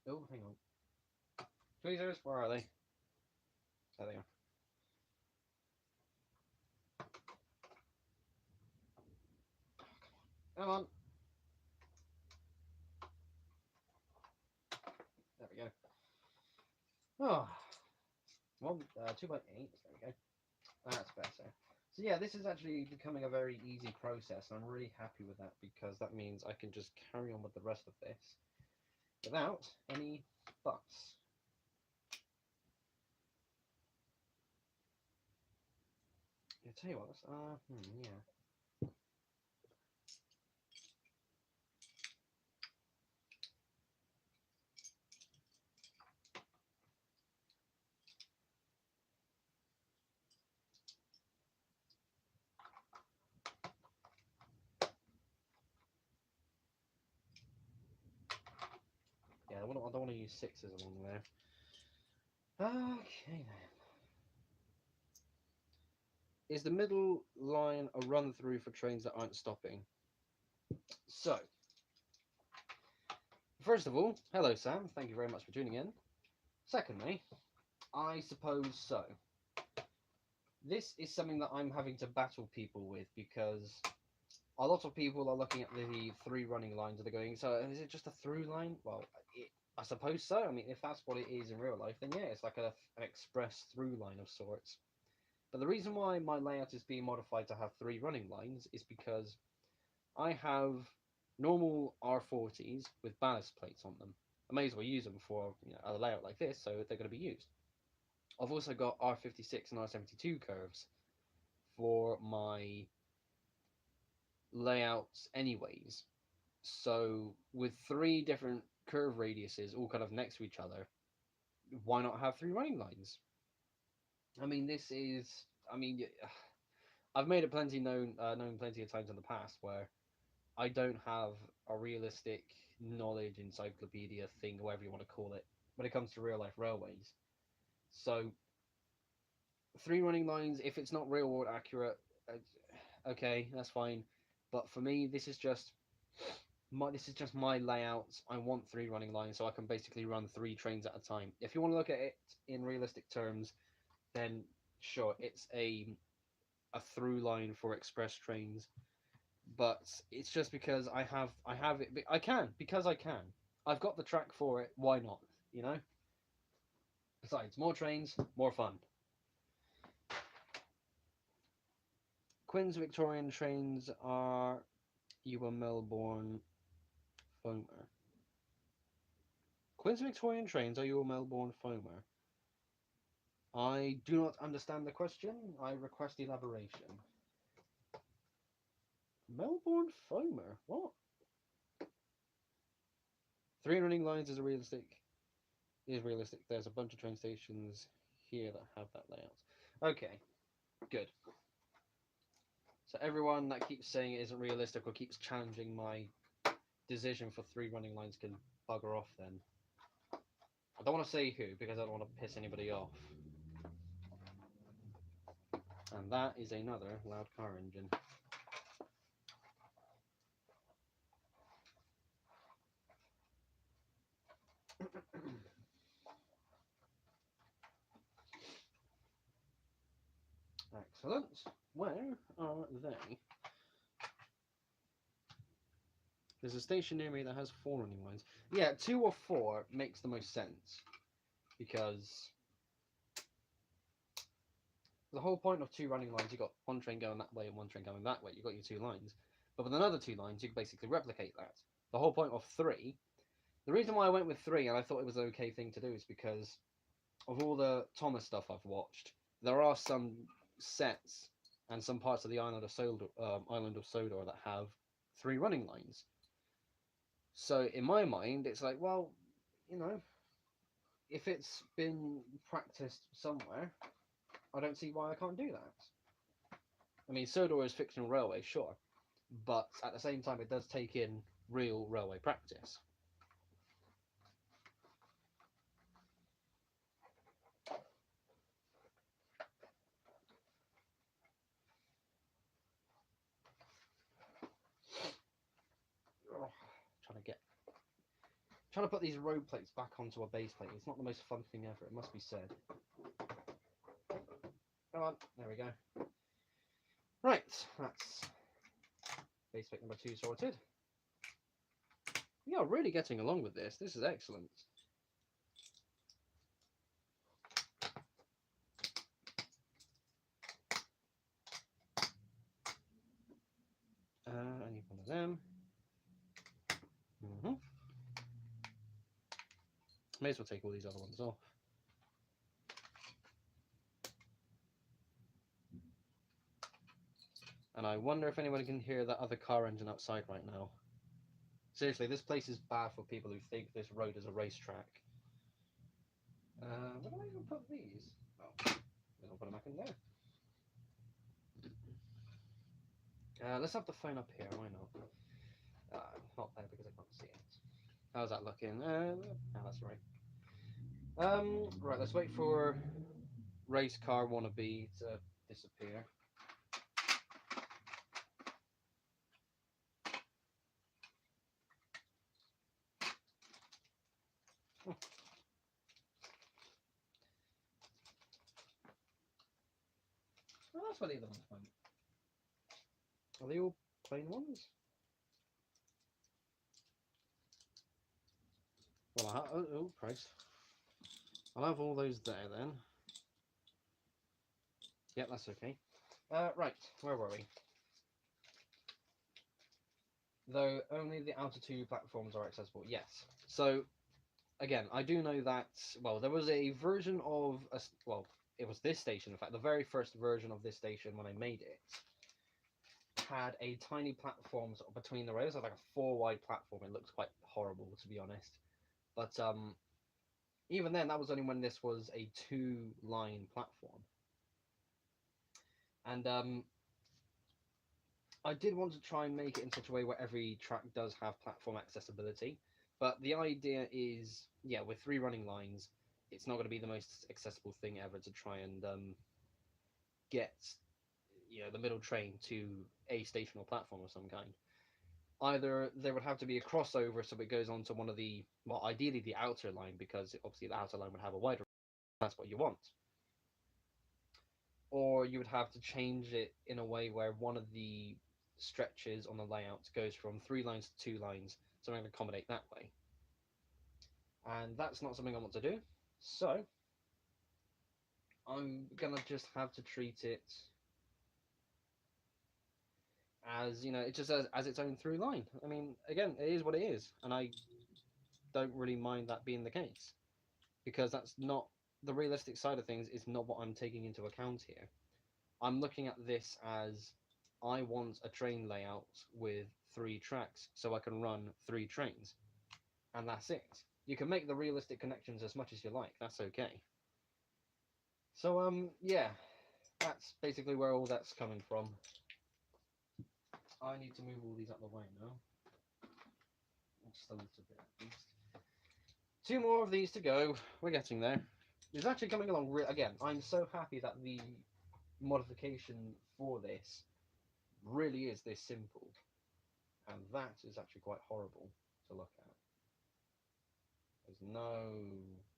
Oh, hang on. Tweezers, where are they? There they are. Come on. There we go. Oh, 2 by 8. There we go. That's better. So yeah, this is actually becoming a very easy process, and I'm really happy with that because that means I can just carry on with the rest of this without any buts. Yeah, tell you what, yeah. Yeah, I don't want to use 6s along there. Okay then. Is the middle line a run through for trains that aren't stopping? So, first of all, hello Sam, thank you very much for tuning in. Secondly, I suppose so. This is something that I'm having to battle people with because a lot of people are looking at the 3 running lines and they're going, so is it just a through line? Well, I suppose so. I mean, if that's what it is in real life, then yeah, it's like an express through line of sorts. But the reason why my layout is being modified to have 3 running lines is because I have normal R40s with ballast plates on them. I may as well use them for a layout like this, so they're going to be used. I've also got R56 and R72 curves for my layouts anyways. So with 3 different curve radiuses all kind of next to each other, why not have 3 running lines? I mean, I've made it plenty known plenty of times in the past where I don't have a realistic knowledge encyclopedia thing, whatever you want to call it, when it comes to real life railways. So 3 running lines, if it's not real world accurate, okay, that's fine. But for me, this is just my layouts. I want 3 running lines so I can basically run 3 trains at a time. If you want to look at it in realistic terms, then sure, it's a through line for express trains. But it's just because I have it. I can because I can. I've got the track for it. Why not? You know. Besides, more trains, more fun. Quinn's Victorian trains are you a Melbourne foamer? Quinn's Victorian trains are you a Melbourne foamer? I do not understand the question. I request elaboration. Melbourne Foamer. What? 3 running lines is realistic. There's a bunch of train stations here that have that layout. Okay, good. So everyone that keeps saying it isn't realistic or keeps challenging my decision for 3 running lines can bugger off then. I don't want to say who because I don't want to piss anybody off. And that is another loud car engine. Excellent. Where are they? There's a station near me that has 4 running lines. Yeah, 2 or 4 makes the most sense. Because the whole point of 2 running lines, you've got one train going that way and one train going that way. You've got your 2 lines. But with another 2 lines, you can basically replicate that. The whole point of 3, the reason why I went with 3 and I thought it was an okay thing to do is because of all the Thomas stuff I've watched, there are some sets and some parts of the island of Sodor that have 3 running lines. So in my mind, it's like, well, you know, if it's been practiced somewhere, I don't see why I can't do that. I mean, Sodor is fictional railway, sure, but at the same time, it does take in real railway practice. Trying to put these road plates back onto a base plate. It's not the most fun thing ever, it must be said. Come on, there we go. Right, that's base plate number 2 sorted. We are really getting along with this. This is excellent. I need one of them. May as well take all these other ones off. And I wonder if anyone can hear that other car engine outside right now. Seriously, this place is bad for people who think this road is a racetrack. Where do I even put these? Oh, I'll put them back in there. Let's have the phone up here, why not? Not there because I can't see it. How's that looking? That's right. Right, let's wait for race car wannabe to disappear. Oh. Oh, that's where the other ones went. Are they all plain ones? Well, oh, Christ. I'll have all those there then. Yep, that's okay. Right, where were we? Though only the outer 2 platforms are accessible. Yes. So, again, I do know that, well, there was a version of, well, it was this station, in fact, the very first version of this station when I made it, had a tiny platform sort of between the rails, like a 4 wide platform. It looked quite horrible, to be honest. But even then, that was only when this was a 2-line platform. And I did want to try and make it in such a way where every track does have platform accessibility. But the idea is, yeah, with 3 running lines, it's not going to be the most accessible thing ever to try and get, the middle train to a station or platform of some kind. Either there would have to be a crossover so it goes on to one of the, well, ideally the outer line, because obviously the outer line would have a wider, that's what you want. Or you would have to change it in a way where one of the stretches on the layout goes from 3 lines to 2 lines, so I'm going to accommodate that way. And that's not something I want to do, so I'm going to just have to treat it as, it just as its own through line. I mean, again, it is what it is, and I don't really mind that being the case, because that's not, the realistic side of things is not what I'm taking into account here. I'm looking at this as I want a train layout with 3 tracks so I can run 3 trains, and that's it. You can make the realistic connections as much as you like. That's okay. So yeah, that's basically where all that's coming from. I need to move all these out of the way now. Just a little bit at least. 2 more of these to go. We're getting there. It's actually coming along. Again, I'm so happy that the modification for this really is this simple, and that is actually quite horrible to look at. There's no.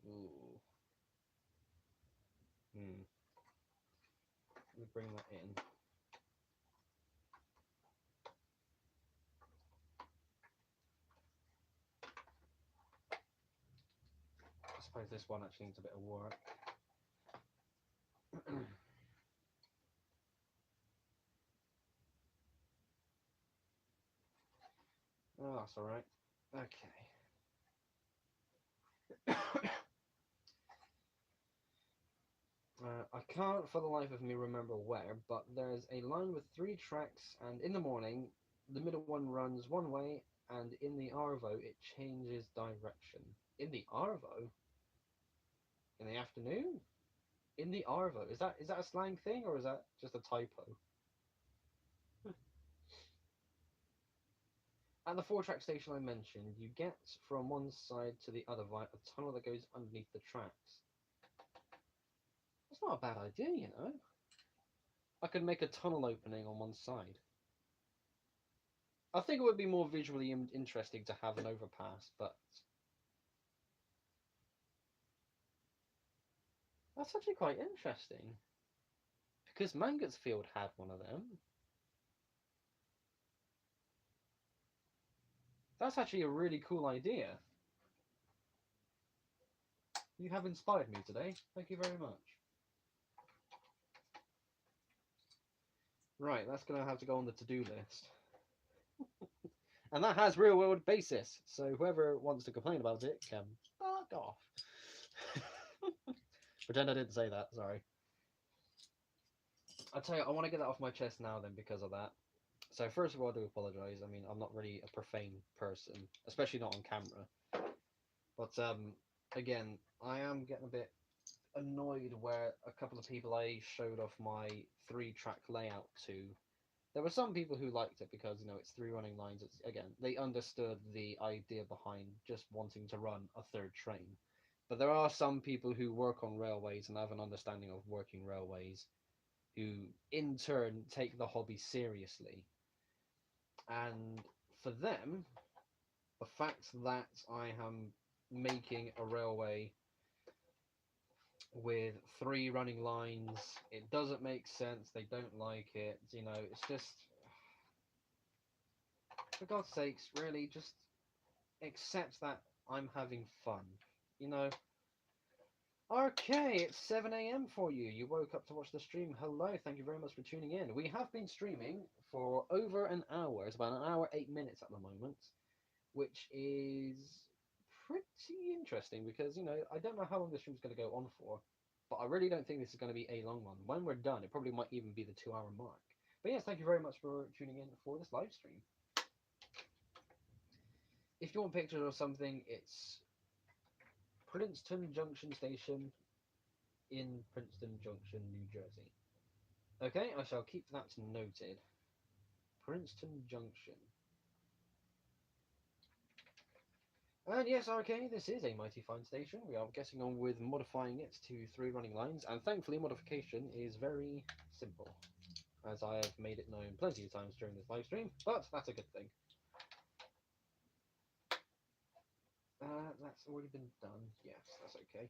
Ooh. Let me bring that in. I suppose this one actually needs a bit of work. Oh, that's alright. Okay. I can't for the life of me remember where, but there's a line with 3 tracks, and in the morning, the middle one runs one way, and in the Arvo, it changes direction. In the Arvo? In the afternoon? In the Arvo? Is that a slang thing, or is that just a typo? At the 4-track station I mentioned, you get from one side to the other via a tunnel that goes underneath the tracks. That's not a bad idea, you know. I could make a tunnel opening on one side. I think it would be more visually interesting to have an overpass, but that's actually quite interesting. Because Mangotsfield had one of them. That's actually a really cool idea. You have inspired me today. Thank you very much. Right, that's going to have to go on the to-do list. And that has real-world basis, so whoever wants to complain about it can fuck off. Pretend I didn't say that, sorry. I tell you, I want to get that off my chest now then because of that. So first of all, I do apologise. I mean, I'm not really a profane person, especially not on camera. But again, I am getting a bit annoyed where a couple of people I showed off my 3-track layout to. There were some people who liked it because, you know, it's 3 running lines. It's, again, they understood the idea behind just wanting to run a 3rd train. But there are some people who work on railways and have an understanding of working railways who, in turn, take the hobby seriously. And for them, the fact that I am making a railway with 3 running lines, it doesn't make sense, they don't like it, you know, it's just, for God's sakes, really, just accept that I'm having fun, you know. Okay, it's 7 a.m. for you. You woke up to watch the stream. Hello, thank you very much for tuning in. We have been streaming for over an hour. It's about an hour, 8 minutes at the moment, which is pretty interesting because, you know, I don't know how long the stream's going to go on for, but I really don't think this is going to be a long one. When we're done, it probably might even be the 2-hour mark. But yes, thank you very much for tuning in for this live stream. If you want pictures or something, it's Princeton Junction Station in Princeton Junction, New Jersey. Okay, I shall keep that noted. Princeton Junction. And yes, okay, this is a mighty fine station. We are getting on with modifying it to 3 running lines, and thankfully modification is very simple, as I have made it known plenty of times during this live stream, but that's a good thing. That's already been done. Yes, that's okay.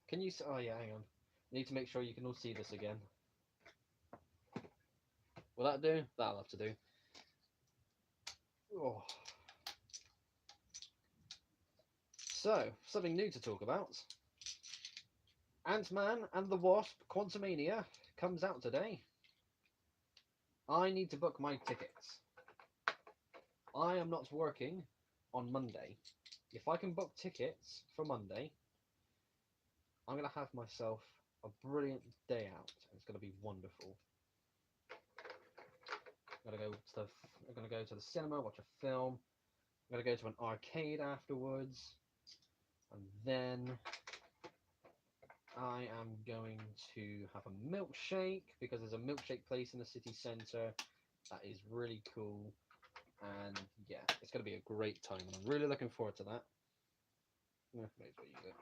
Can you... Oh, yeah, hang on. I need to make sure you can all see this again. Will that do? That'll have to do. Oh. So, something new to talk about. Ant-Man and the Wasp Quantumania comes out today. I need to book my tickets. I am not working on Monday. If I can book tickets for Monday, I'm gonna have myself a brilliant day out. It's gonna be wonderful. I'm gonna go to the cinema, watch a film. I'm gonna go to an arcade afterwards, and then I am going to have a milkshake because there's a milkshake place in the city centre that is really cool. And yeah, it's going to be a great time, and I'm really looking forward to that. Yeah, may as well use it.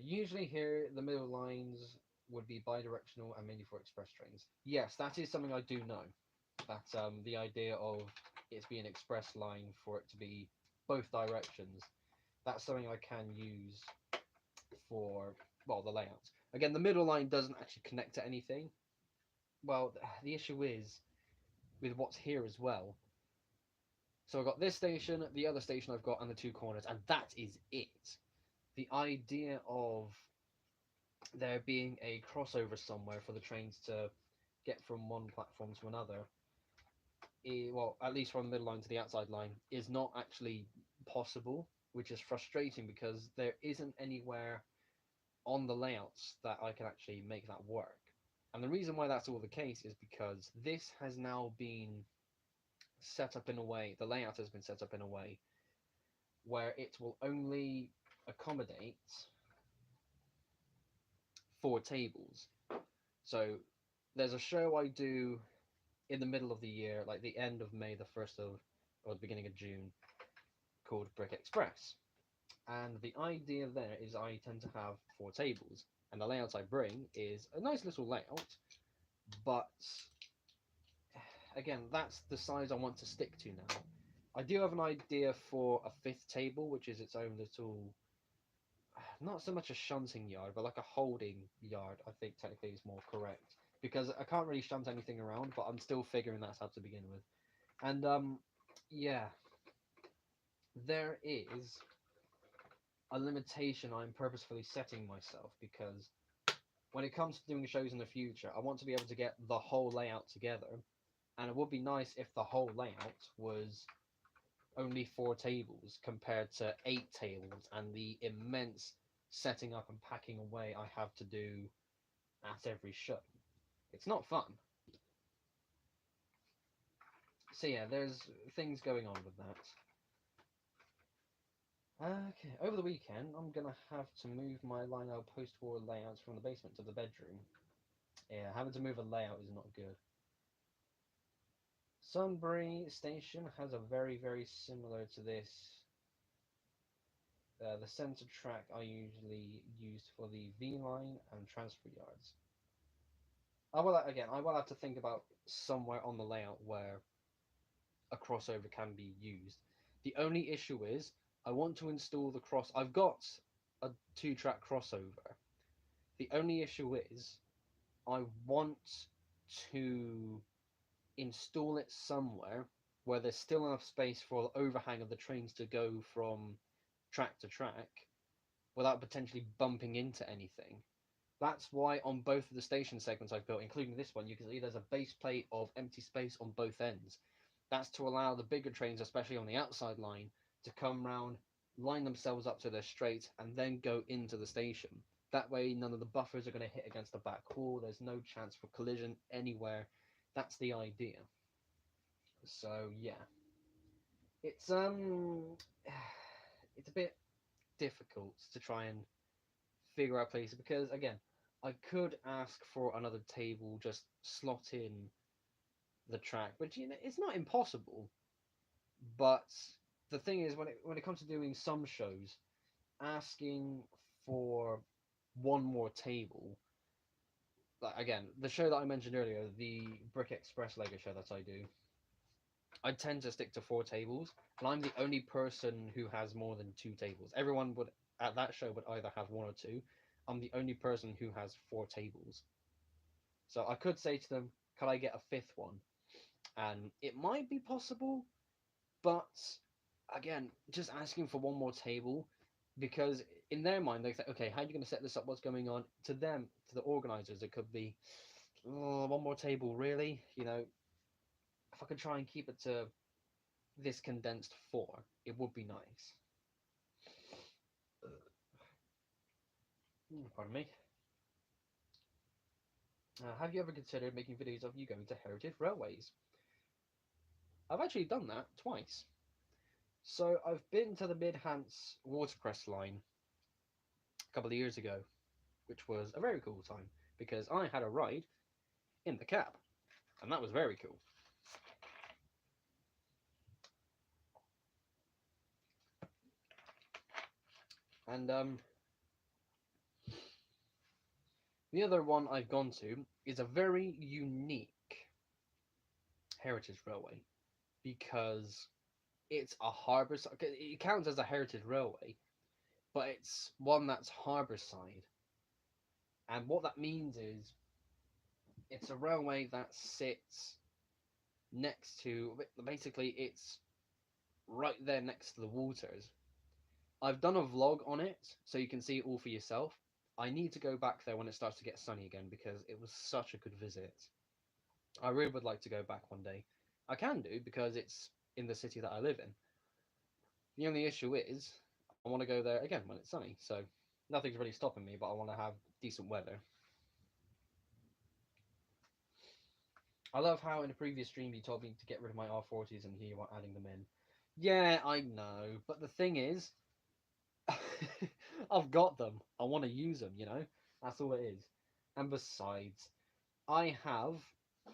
Usually here, the middle lines would be bi-directional and mainly for express trains. Yes, that is something I do know. That's the idea of it being an express line for it to be both directions. That's something I can use for, well, the layouts. Again, the middle line doesn't actually connect to anything. Well, the issue is with what's here as well. So I've got this station, the other station I've got, and the two corners, and that is it. The idea of there being a crossover somewhere for the trains to get from one platform to another, well, at least from the middle line to the outside line, is not actually possible, which is frustrating because there isn't anywhere on the layouts that I can actually make that work. And the reason why that's all the case is because this has now been set up in a way, the layout has been set up in a way where it will only accommodate 4 tables. So there's a show I do in the middle of the year, like the end of May, the 1st of, or the beginning of June, called Brick Express. And the idea there is I tend to have 4 tables, and the layout I bring is a nice little layout, but again, that's the size I want to stick to now. I do have an idea for a 5th table, which is its own little, not so much a shunting yard, but like a holding yard, I think technically is more correct. Because I can't really shunt anything around, but I'm still figuring that out to begin with. And yeah, there is a limitation I'm purposefully setting myself because when it comes to doing shows in the future, I want to be able to get the whole layout together. And it would be nice if the whole layout was only 4 tables compared to 8 tables and the immense setting up and packing away I have to do at every show. It's not fun. So yeah, there's things going on with that. Okay, over the weekend, I'm gonna have to move my line-out post-war layouts from the basement to the bedroom. Yeah, having to move a layout is not good. Sunbury Station has a very similar to this. The centre track I usually use for the V line and transfer yards. I will have to think about somewhere on the layout where a crossover can be used. The only issue is I want to install the cross. I've got a 2-track crossover. The only issue is I want to install it somewhere where there's still enough space for the overhang of the trains to go from track to track without potentially bumping into anything. That's why on both of the station segments I've built, including this one, you can see there's a base plate of empty space on both ends. That's to allow the bigger trains, especially on the outside line, to come round, line themselves up to their straight, and then go into the station. That way, none of the buffers are going to hit against the back wall. There's no chance for collision anywhere. That's the idea. So yeah, it's it's a bit difficult to try and figure out places because again, I could ask for another table, just slot in the track, but you know, it's not impossible. But the thing is, when it comes to doing some shows, asking for one more table, like again, the show that I mentioned earlier, the Brick Express Lego show that I do, I tend to stick to 4 tables, and I'm the only person who has more than 2 tables. Everyone would at that show would either have one or two. I'm the only person who has 4 tables. So I could say to them, "Could I get a 5th one?" And it might be possible, but again, just asking for one more table, because in their mind they think, "Okay, how are you going to set this up? What's going on?" To them, to the organisers, it could be, "Oh, one more table, really?" You know, if I could try and keep it to this condensed 4, it would be nice. Pardon me. Have you ever considered making videos of you going to heritage railways? I've actually done that twice. So I've been to the Midhants Watercress line a couple of years ago, which was a very cool time because I had a ride in the cab, and that was very cool. And the other one I've gone to is a very unique heritage railway because it's a harbour. It counts as a heritage railway, but it's one that's harbour side. And what that means is it's a railway that sits next to, basically, it's right there next to the waters. I've done a vlog on it, so you can see it all for yourself. I need to go back there when it starts to get sunny again because it was such a good visit. I really would like to go back one day. I can do because it's in the city that I live in. The only issue is I want to go there again when it's sunny, so nothing's really stopping me, but I want to have decent weather. I love how in a previous stream you told me to get rid of my R40s and here you are adding them in. Yeah, I know, but the thing is, I've got them. I want to use them, you know? That's all it is. And besides, I have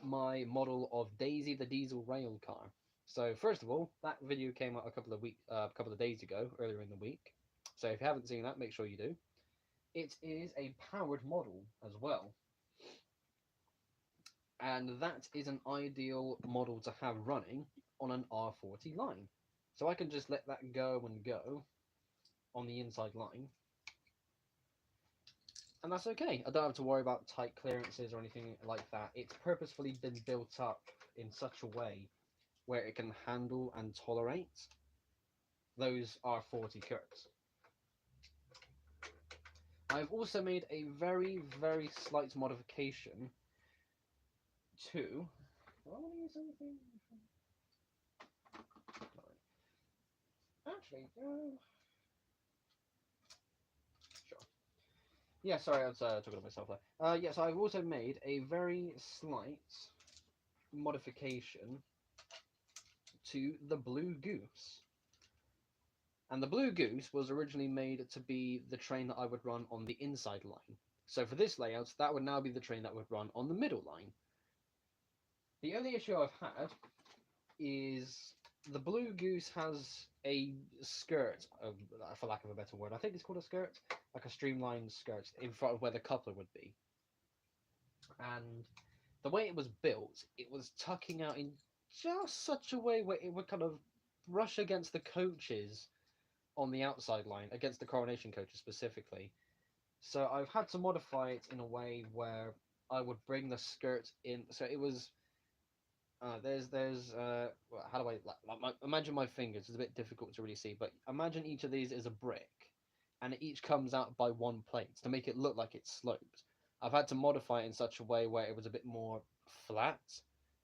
my model of Daisy the Diesel rail car. So first of all, that video came out a couple of days ago, earlier in the week. So if you haven't seen that, make sure you do. It is a powered model as well. And that is an ideal model to have running on an R40 line. So I can just let that go and go on the inside line. And that's okay. I don't have to worry about tight clearances or anything like that. It's purposefully been built up in such a way where it can handle and tolerate those R40 curves. I've also made a very, very slight modification to... Do I want to use anything? Actually, sure. Yeah, sorry, I was talking to myself there. Yes, I've also made a very slight modification to the Blue Goose. And the Blue Goose was originally made to be the train that I would run on the inside line. So for this layout, that would now be the train that would run on the middle line. The only issue I've had is the Blue Goose has a skirt, for lack of a better word. I think it's called a skirt, like a streamlined skirt in front of where the coupler would be. And the way it was built, it was tucking out in just such a way where it would kind of brush against the coaches on the outside line, against the coronation coaches specifically. So I've had to modify it in a way where I would bring the skirt in. So it was how do I imagine my fingers? It's a bit difficult to really see, but imagine each of these is a brick, and it each comes out by one plate to make it look like it's sloped. I've had to modify it in such a way where it was a bit more flat.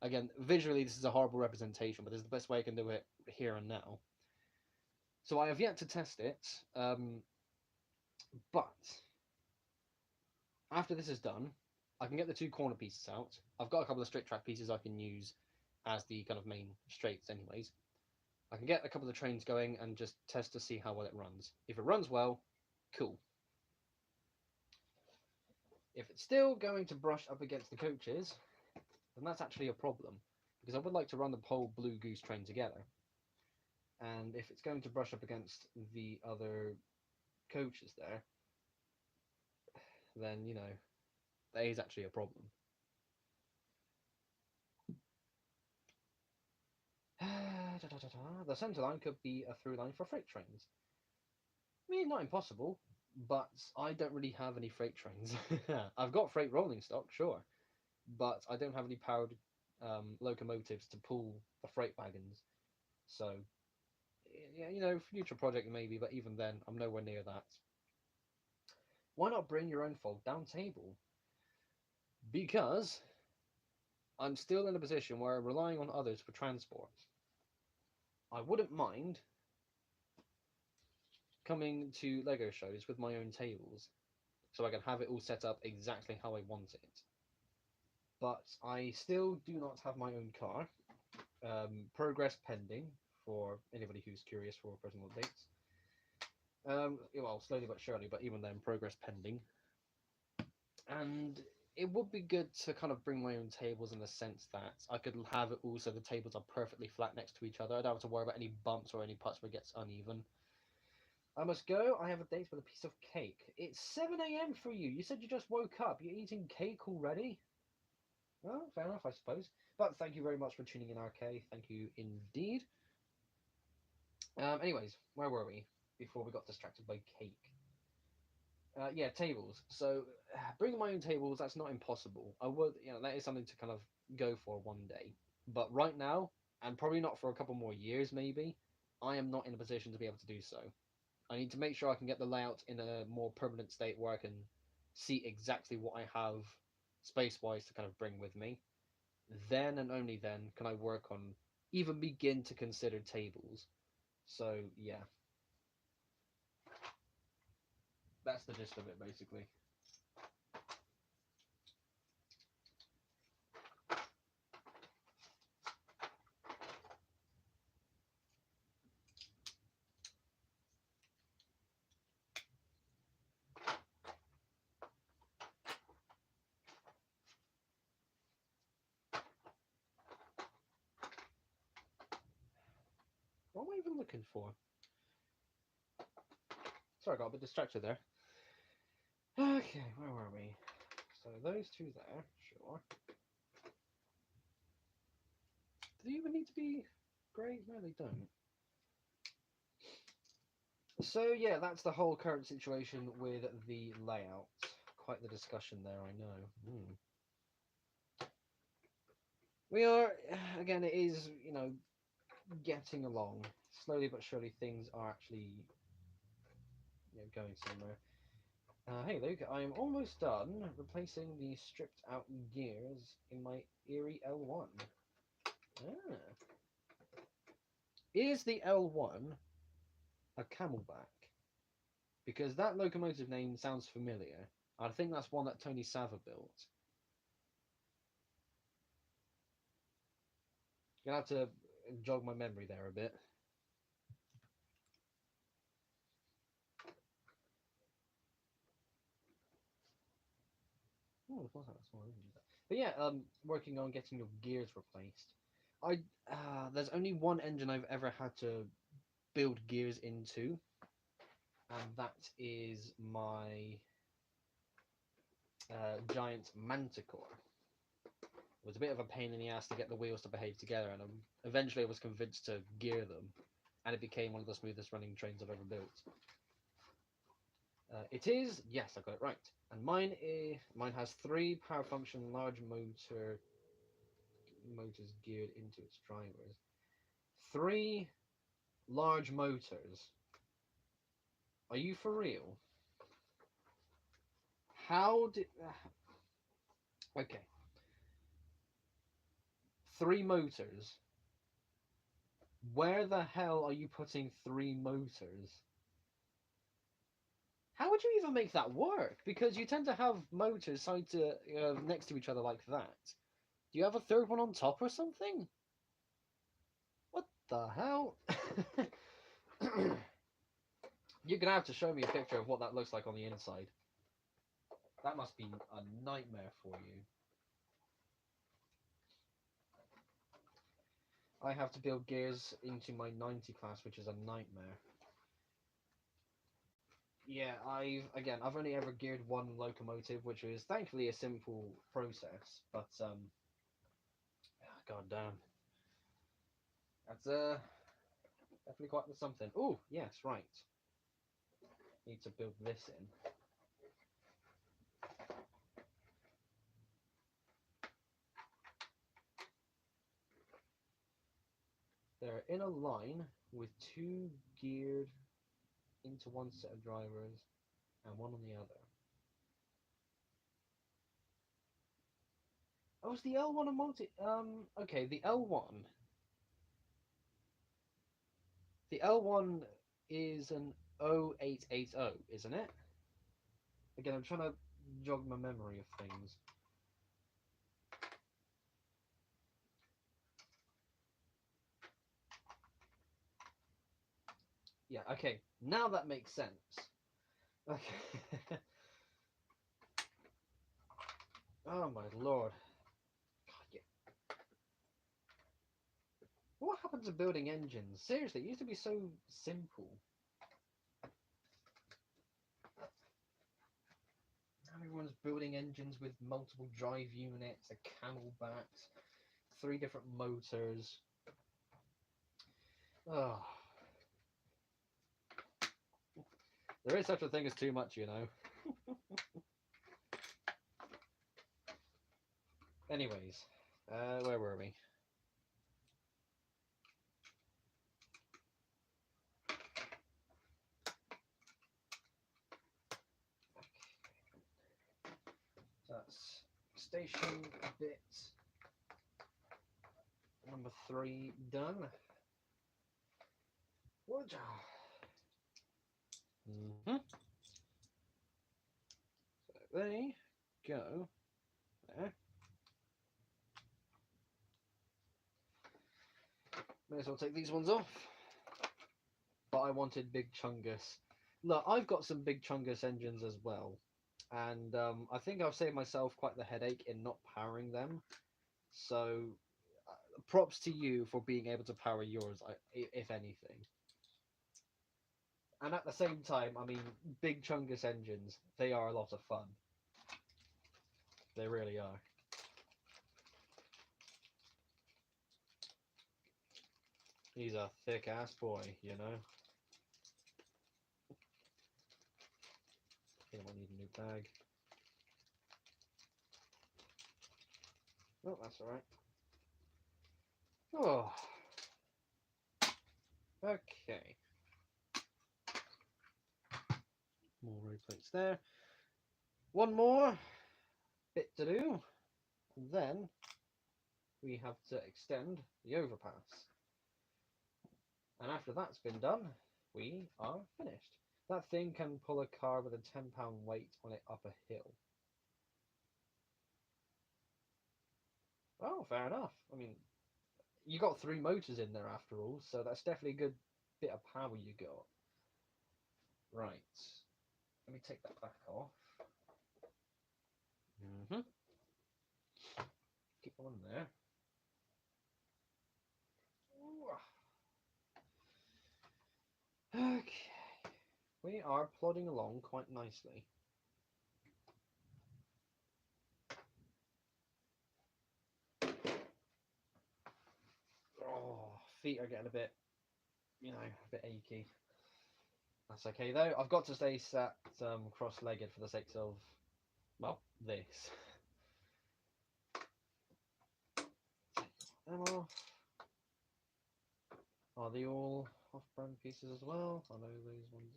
Again, visually this is a horrible representation, but this is the best way I can do it here and now. So I have yet to test it, but after this is done, I can get the two corner pieces out. I've got a couple of straight track pieces I can use as the kind of main straights anyways. I can get a couple of trains going and just test to see how well it runs. If it runs well, cool. If it's still going to brush up against the coaches, then that's actually a problem, because I would like to run the whole Blue Goose train together. And if it's going to brush up against the other coaches there, then, you know, that is actually a problem. The centre line could be a through line for freight trains. I mean, not impossible, but I don't really have any freight trains. I've got freight rolling stock, sure, but I don't have any powered locomotives to pull the freight wagons. So, yeah, you know, future project maybe, but even then, I'm nowhere near that. Why not bring your own fold down table? Because I'm still in a position where I'm relying on others for transport. I wouldn't mind coming to Lego shows with my own tables, so I can have it all set up exactly how I want it. But I still do not have my own car. Progress pending for anybody who's curious for personal updates. Well, slowly but surely, but even then, progress pending. And it would be good to kind of bring my own tables in the sense that I could have it all so the tables are perfectly flat next to each other. I don't have to worry about any bumps or any parts where it gets uneven. I must go. I have a date with a piece of cake. It's 7 a.m. for you. You said you just woke up. You're eating cake already? Well, fair enough, I suppose. But thank you very much for tuning in, RK. Thank you indeed. Anyways, where were we before we got distracted by cake? Yeah, tables. So, bringing my own tables, that's not impossible. I would, that is something to kind of go for one day. But right now, and probably not for a couple more years, maybe, I am not in a position to be able to do so. I need to make sure I can get the layout in a more permanent state where I can see exactly what I have space-wise to kind of bring with me. Then and only then can I work on even begin to consider tables. So yeah, that's the gist of it basically. What am I even looking for? Sorry, I got a bit distracted there. Okay, where were we? So those two there, sure. Do they even need to be grey? No, they don't. So yeah, that's the whole current situation with the layout. Quite the discussion there, I know. We are, again, it is, getting along. Slowly but surely things are actually going somewhere. Hey Luke, I am almost done replacing the stripped out gears in my Erie L1. Ah. Is the L1 a Camelback? Because that locomotive name sounds familiar. I think that's one that Tony Sava built. You're gonna have to jog my memory there a bit. Oh, but yeah, working on getting your gears replaced. There's only one engine I've ever had to build gears into, and that is my giant Manticore. It was a bit of a pain in the ass to get the wheels to behave together, and eventually I was convinced to gear them, and it became one of the smoothest running trains I've ever built. It is, yes, I got it right. And mine has 3 power function large motors geared into its drivers. 3 large motors. Are you for real? How did? Okay. 3 motors. Where the hell are you putting 3 motors? How would you even make that work? Because you tend to have motors side to next to each other like that. Do you have a third one on top or something? What the hell? You're gonna have to show me a picture of what that looks like on the inside. That must be a nightmare for you. I have to build gears into my 90 class, which is a nightmare. Yeah, I've only ever geared one locomotive, which is thankfully a simple process, but god damn. That's definitely quite something. Oh, yes, right. Need to build this in. They're in a line with 2 geared into one set of drivers and one on the other. Oh, is the L1 a multi? Okay, the L1. The L1 is an 0880, isn't it? Again, I'm trying to jog my memory of things. Yeah, okay. Now that makes sense. Okay. Oh my lord. God, yeah. What happened to building engines? Seriously, it used to be so simple. Now everyone's building engines with multiple drive units, a camelback, 3 different motors. Oh. There is such a thing as too much, you know. Anyways, where were we? That's station bit number 3 done. What? Mm-hmm. So they go there. May as well take these ones off. But I wanted Big Chungus. Look, I've got some Big Chungus engines as well. And I think I've saved myself quite the headache in not powering them. So props to you for being able to power yours, if anything. And at the same time, I mean, Big Chungus engines, they are a lot of fun. They really are. He's a thick ass boy, you know. I think I might need a new bag. Oh, that's alright. Oh. Okay. More road plates there. One more bit to do. And then we have to extend the overpass. And after that's been done, we are finished. That thing can pull a car with a 10-pound weight on it up a hill. Oh, fair enough. I mean, you got 3 motors in there after all, so that's definitely a good bit of power you got. Right. Let me take that back off. Keep on there. Okay. We are plodding along quite nicely. Oh, feet are getting a bit, you know, a bit achy. That's okay though. I've got to stay sat cross-legged for the sake of, well, this. Them off. Are they all off-brand pieces as well? I know these ones.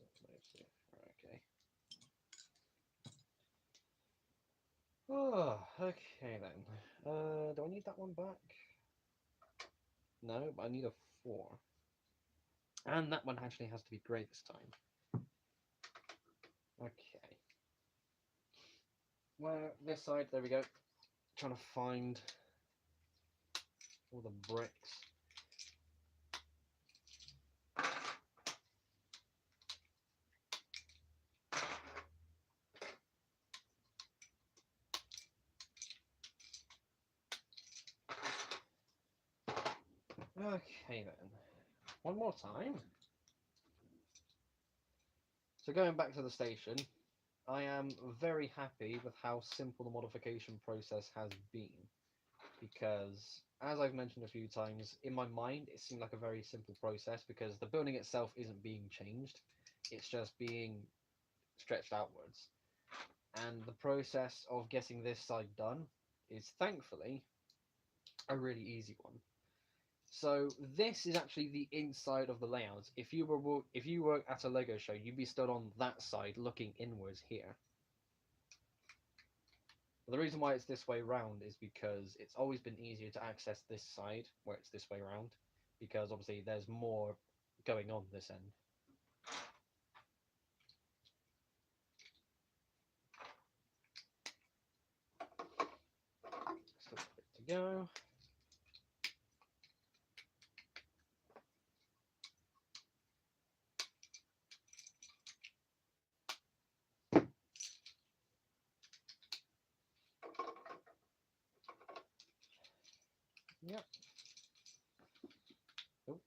Okay. Oh, okay then. Do I need that one back? No, but I need a 4. And that one actually has to be grey this time. Okay. Well, this side, there we go. Trying to find all the bricks. Okay then. One more time. So going back to the station, I am very happy with how simple the modification process has been. Because, as I've mentioned a few times, in my mind it seemed like a very simple process because the building itself isn't being changed. It's just being stretched outwards. And the process of getting this side done is thankfully a really easy one. So this is actually the inside of the layout. If you were at a Lego show, you'd be stood on that side looking inwards here. But the reason why it's this way round is because it's always been easier to access this side where it's this way round, because obviously there's more going on this end. Still a bit to go. Yep. Oh.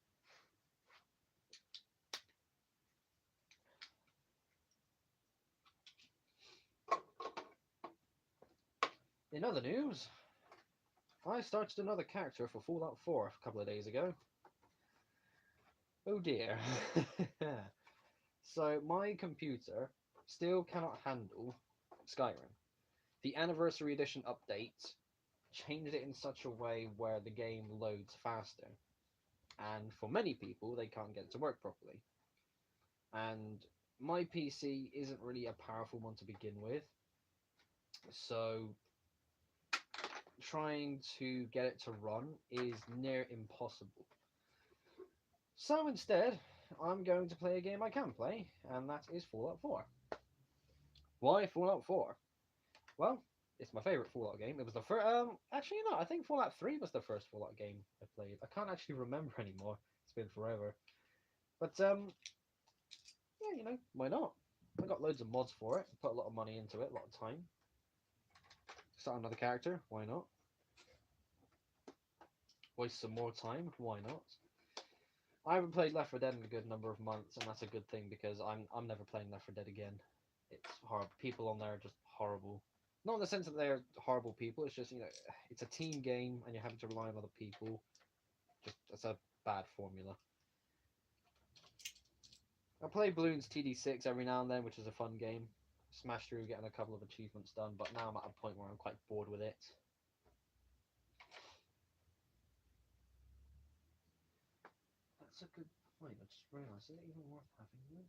In other news, I started another character for Fallout 4 a couple of days ago. Oh dear. So my computer still cannot handle Skyrim. The Anniversary Edition update changed it in such a way where the game loads faster. And for many people, they can't get it to work properly. And my PC isn't really a powerful one to begin with. So trying to get it to run is near impossible. So instead, I'm going to play a game I can play, and that is Fallout 4. Why Fallout 4? Well, it's my favourite Fallout game. It was the first. Actually, no, I think Fallout 3 was the first Fallout game I played. I can't actually remember anymore. It's been forever. But yeah, you know, why not? I got loads of mods for it. Put a lot of money into it, a lot of time. Start another character. Why not? Waste some more time. Why not? I haven't played Left 4 Dead in a good number of months, and that's a good thing because I'm never playing Left 4 Dead again. It's horrible. People on there are just horrible. Not in the sense that they're horrible people. It's just, you know, it's a team game, and you're having to rely on other people. Just that's a bad formula. I play Bloons TD6 every now and then, which is a fun game. Smash through getting a couple of achievements done, but now I'm at a point where I'm quite bored with it. That's a good point. I just realised, is it even worth having this?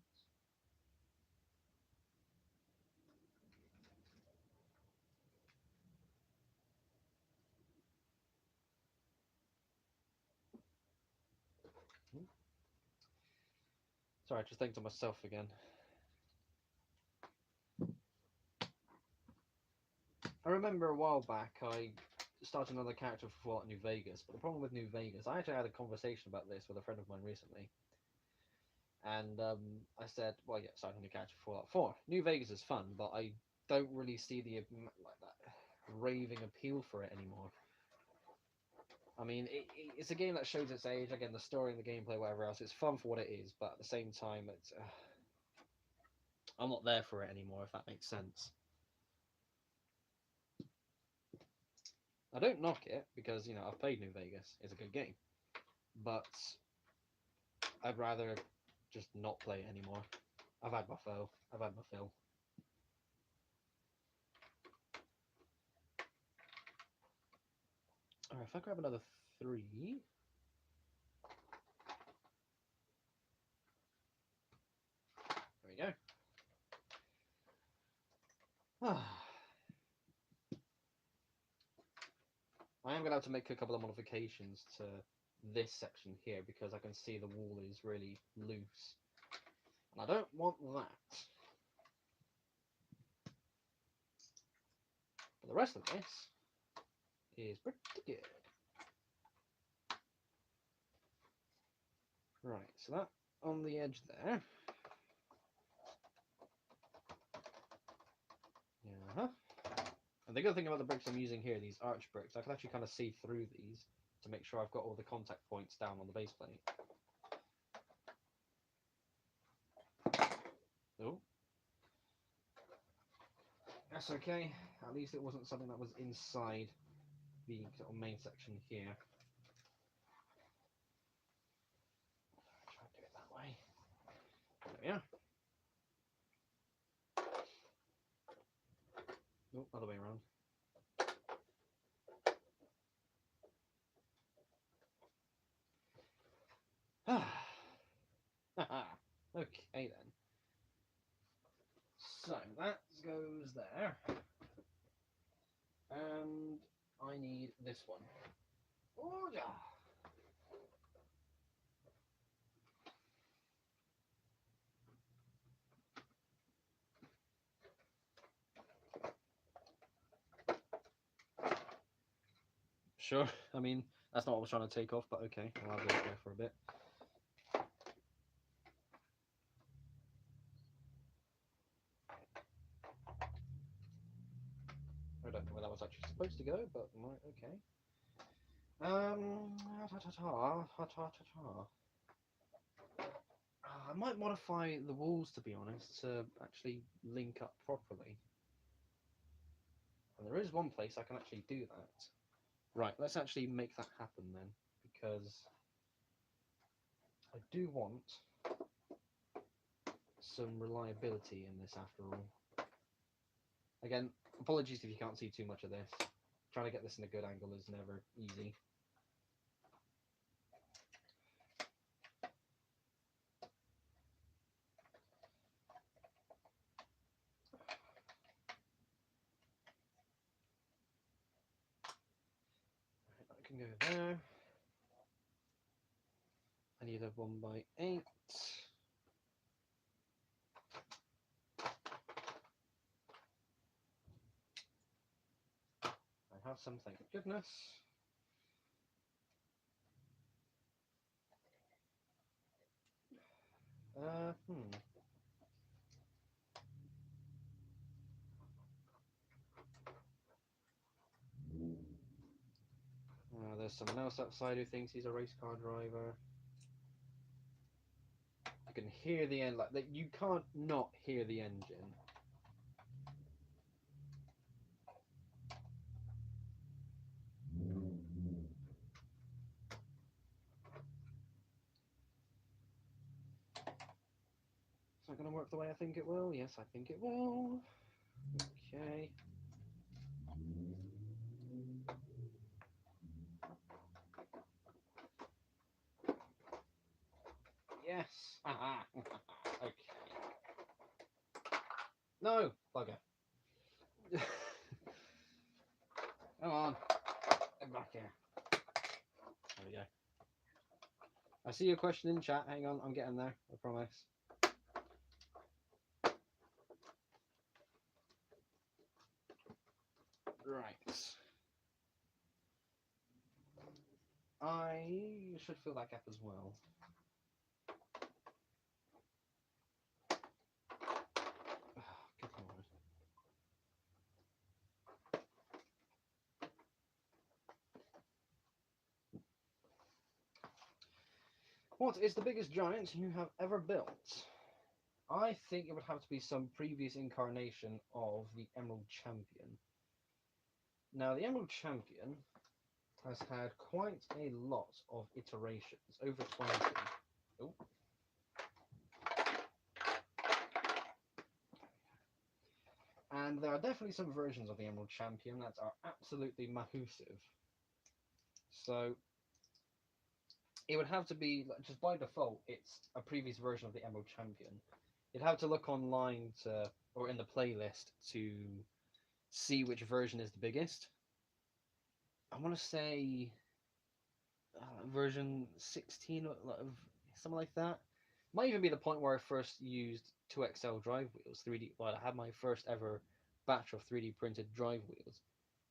Sorry, I just think to myself again. I remember a while back I started another character for Fallout New Vegas, but the problem with New Vegas, I actually had a conversation about this with a friend of mine recently, and I said, well, yeah, starting a new character for Fallout 4. New Vegas is fun, but I don't really see the like that raving appeal for it anymore. I mean, it's a game that shows its age. Again, the story and the gameplay, whatever else, it's fun for what it is, but at the same time, it's I'm not there for it anymore, if that makes sense. I don't knock it because, you know, I've played New Vegas. It's a good game, but I'd rather just not play it anymore. I've had my fill. I've had my fill. Alright, if I grab another 3. There we go. I am going to have to make a couple of modifications to this section here because I can see the wall is really loose. And I don't want that. But the rest of this is pretty good. Right, so that on the edge there. Yeah. And the good thing about the bricks I'm using here, these arch bricks, I can actually kind of see through these to make sure I've got all the contact points down on the base plate. Oh. That's okay. At least it wasn't something that was inside the sort of main section here. Try and do it that way. There we are. Oh, other way around. Okay then. So that goes there. And I need this one. Oh, yeah. Sure. I mean, that's not what I was trying to take off, but okay, I'll have it there for a bit. I don't know where that was actually supposed to go, but right, okay. I might modify the walls, to be honest, to actually link up properly. And there is one place I can actually do that. Right, let's actually make that happen then, because I do want some reliability in this after all. Again, apologies if you can't see too much of this. Trying to get this in a good angle is never easy. Right, I can go there. I need a 1x8. I have some, thank goodness. There's someone else outside who thinks he's a race car driver. I can hear the end, like you can't not hear the engine. Is that going to work the way I think it will? Yes, I think it will. Okay. Yes. Okay. No, bugger. Come on. Get back here. There we go. I see your question in chat. Hang on, I'm getting there. I promise. Right. I should fill that gap as well. Good Lord. What is the biggest giant you have ever built? I think it would have to be some previous incarnation of the Emerald Champion. Now, the Emerald Champion has had quite a lot of iterations, over 20. Oh. And there are definitely some versions of the Emerald Champion that are absolutely massive. So it would have to be, just by default, it's a previous version of the Emerald Champion. You'd have to look online to, or in the playlist to see which version is the biggest. I want to say version 16 of something like that. Might even be the point where I first used 2XL drive wheels, 3D. Well, I had my first ever batch of 3D printed drive wheels.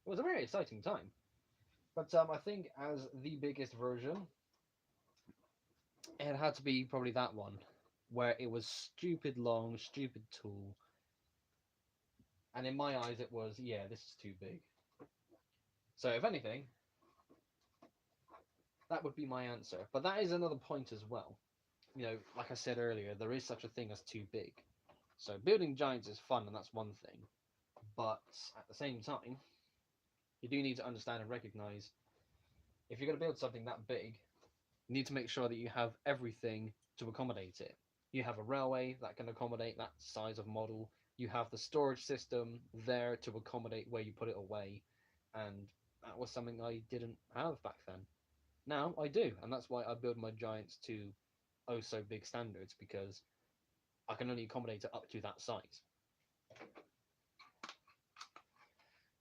It was a very exciting time. But I think as the biggest version, it had to be probably that one, where it was stupid long, stupid tall. And in my eyes, it was, yeah, this is too big. So if anything, that would be my answer. But that is another point as well. You know, like I said earlier, there is such a thing as too big. So building giants is fun, and that's one thing. But at the same time, you do need to understand and recognize, if you're going to build something that big, you need to make sure that you have everything to accommodate it. You have a railway that can accommodate that size of model. You have the storage system there to accommodate where you put it away. And that was something I didn't have back then. Now I do, and that's why I build my giants to oh so big standards, because I can only accommodate it up to that size.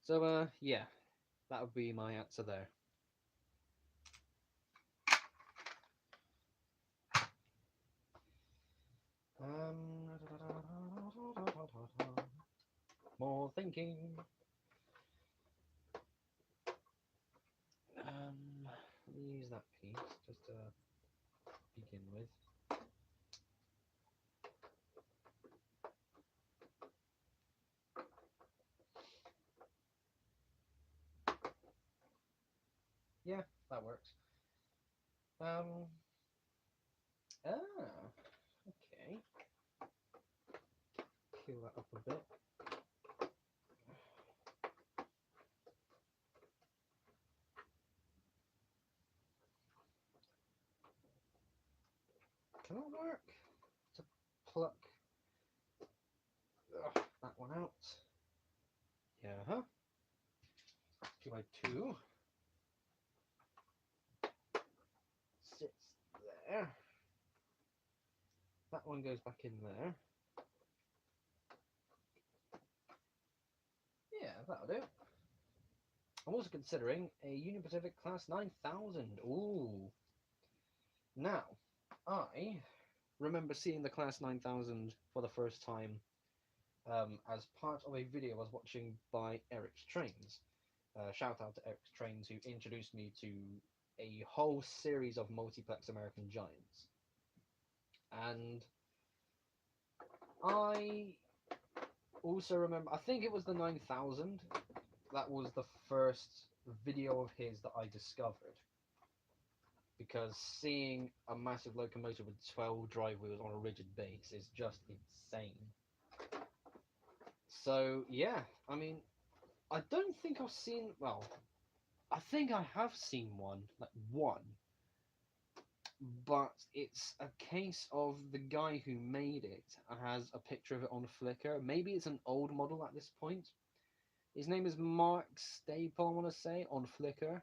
So yeah, that would be my answer there. More thinking. just to begin with. Yeah, that works. Okay. Peel that up a bit. Can it work to pluck that one out? Yeah, huh? 2 by 2 sits there. That one goes back in there. Yeah, that'll do. I'm also considering a Union Pacific Class 9000. Ooh. Now, I remember seeing the Class 9000 for the first time as part of a video I was watching by Eric's Trains. Shout out to Eric's Trains, who introduced me to a whole series of multiplex American giants. And I also remember, I think it was the 9000, that was the first video of his that I discovered. Because seeing a massive locomotive with 12 drive wheels on a rigid base is just insane. So, yeah, I mean, I don't think I've seen, well, I think I have seen one, like one, but it's a case of the guy who made it has a picture of it on Flickr. Maybe it's an old model at this point. His name is Mark Staple, I want to say, on Flickr.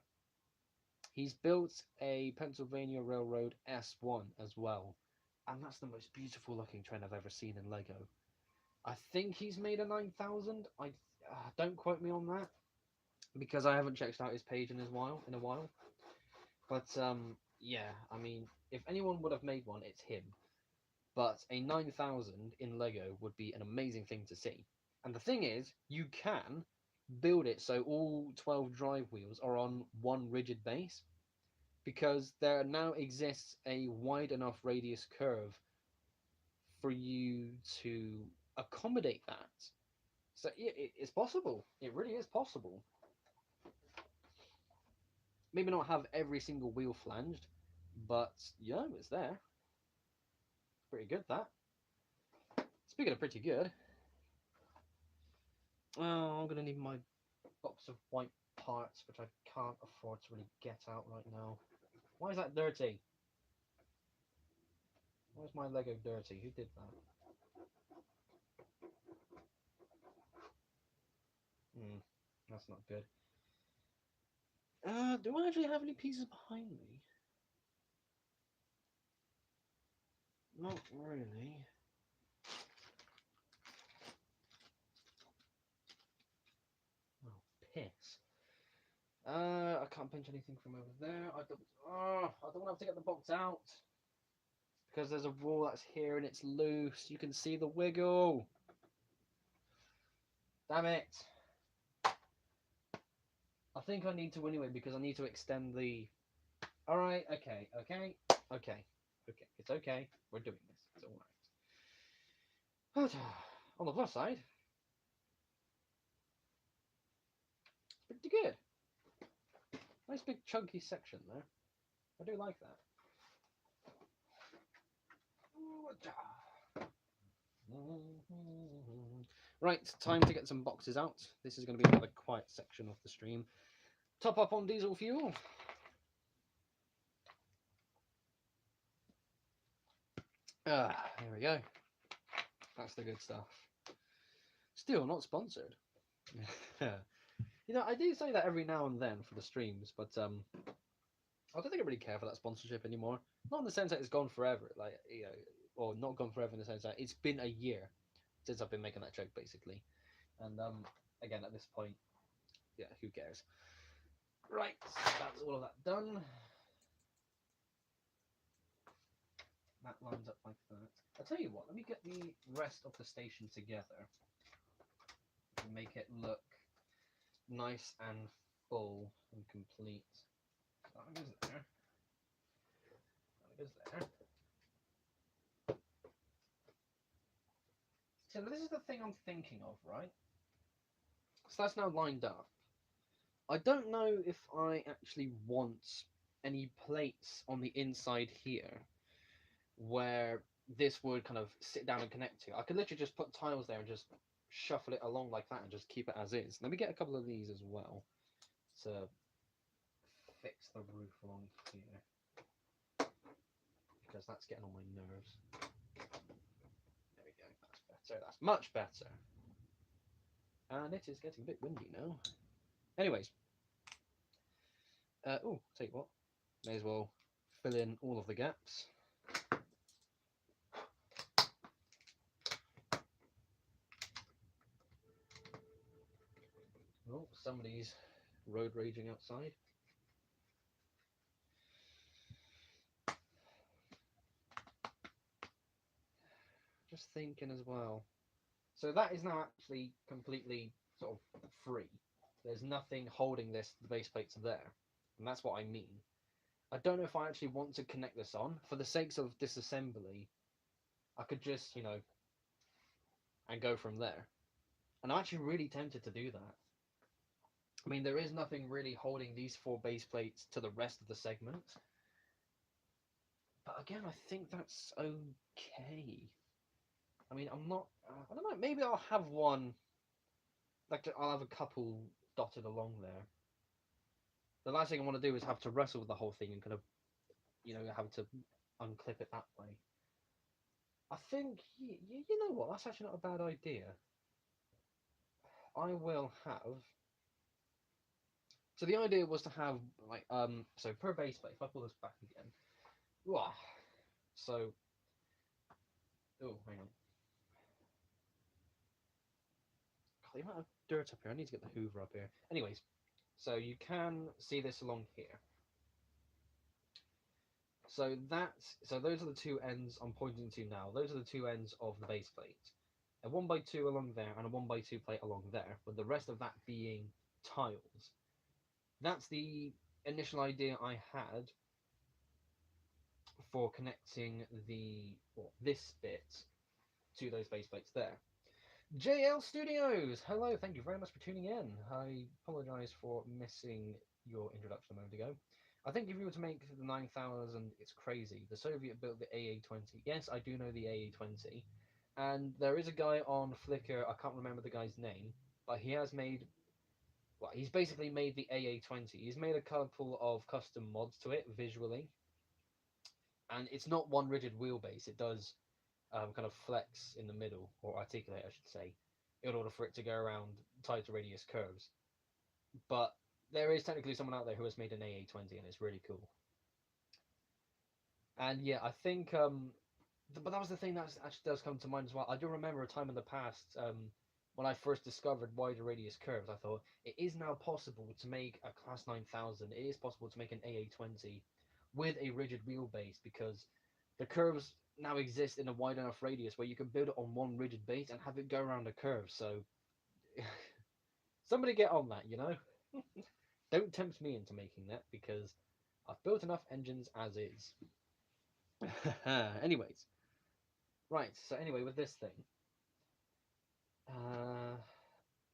He's built a Pennsylvania Railroad S1 as well, and that's the most beautiful looking train I've ever seen in Lego. I think he's made a 9000. I don't quote me on that, because I haven't checked out his page in a while. But yeah, I mean, if anyone would have made one, it's him. But a 9000 in Lego would be an amazing thing to see. And the thing is, you can build it so all 12 drive wheels are on one rigid base, because there now exists a wide enough radius curve for you to accommodate that. So it's possible. It really is possible. Maybe not have every single wheel flanged, but yeah, it's there. Pretty good, that. Speaking of pretty good, I'm going to need my box of white parts, which I can't afford to really get out right now. Why is that dirty? Why is my Lego dirty? Who did that? That's not good. Do I actually have any pieces behind me? Not really. Oh, piss. I can't pinch anything from over there. I don't have to get the box out, because there's a wall that's here and it's loose. You can see the wiggle. Damn it. I think I need to anyway, because I need to extend the... Alright, okay. It's okay. We're doing this. It's alright. On the plus side, it's pretty good. Nice big chunky section there. I do like that. Right, time to get some boxes out. This is going to be another quiet section of the stream. Top up on diesel fuel. Here we go. That's the good stuff. Still not sponsored. You know, I do say that every now and then for the streams, but I don't think I really care for that sponsorship anymore. Not in the sense that it's gone forever, like, you know, or not gone forever in the sense that it's been a year since I've been making that joke, basically. And again, at this point, yeah, who cares? Right, that's all of that done. That lines up like that. I'll tell you what, let me get the rest of the station together and make it look nice and full and complete. So that goes there. fibers there. So this is the thing I'm thinking of, right? So that's now lined up. I don't know if I actually want any plates on the inside here where this would kind of sit down and connect to. I could literally just put tiles there and just shuffle it along like that and just keep it as is. Let me get a couple of these as well to fix the roof along here, because that's getting on my nerves. There we go, that's better, that's much better. And it is getting a bit windy now. Anyways, oh, tell you what, may as well fill in all of the gaps. Oh, somebody's road raging outside. Just thinking as well. So that is now actually completely sort of free. There's nothing holding the base plates there. And that's what I mean. I don't know if I actually want to connect this on. For the sakes of disassembly, I could just, and go from there. And I'm actually really tempted to do that. I mean, there is nothing really holding these 4 base plates to the rest of the segment. But again, I think that's okay. I mean, I'm not, I don't know, maybe I'll have one, like, I'll have a couple dotted along there. The last thing I want to do is have to wrestle with the whole thing and kind of, have to unclip it that way. I think, you know what, that's actually not a bad idea. I will have, so the idea was to have, like, so per base plate, if I pull this back again, so, oh, hang on. God, the amount of dirt up here, I need to get the Hoover up here. Anyways, so you can see this along here. So those are the 2 ends I'm pointing to now. Those are the 2 ends of the base plate. A 1x2 along there and a 1x2 plate along there, with the rest of that being tiles. That's the initial idea I had for connecting this bit to those base plates there. JL Studios! Hello, thank you very much for tuning in. I apologise for missing your introduction a moment ago. I think if you were to make the 9000, it's crazy. The Soviet built the AA-20. Yes, I do know the AA-20. And there is a guy on Flickr, I can't remember the guy's name, but he has made, well, he's basically made the AA-20. He's made a couple of custom mods to it, visually. And it's not one rigid wheelbase. It does kind of flex in the middle, or articulate, I should say, in order for it to go around tighter radius curves. But there is technically someone out there who has made an AA-20, and it's really cool. And yeah, I think, but that was the thing that actually does come to mind as well. I do remember a time in the past, when I first discovered wider radius curves, I thought, it is now possible to make a Class 9000, it is possible to make an AA-20 with a rigid wheelbase, because the curves now exist in a wide enough radius where you can build it on one rigid base and have it go around a curve. So somebody get on that, Don't tempt me into making that, because I've built enough engines as is. Anyways, right, so anyway, with this thing,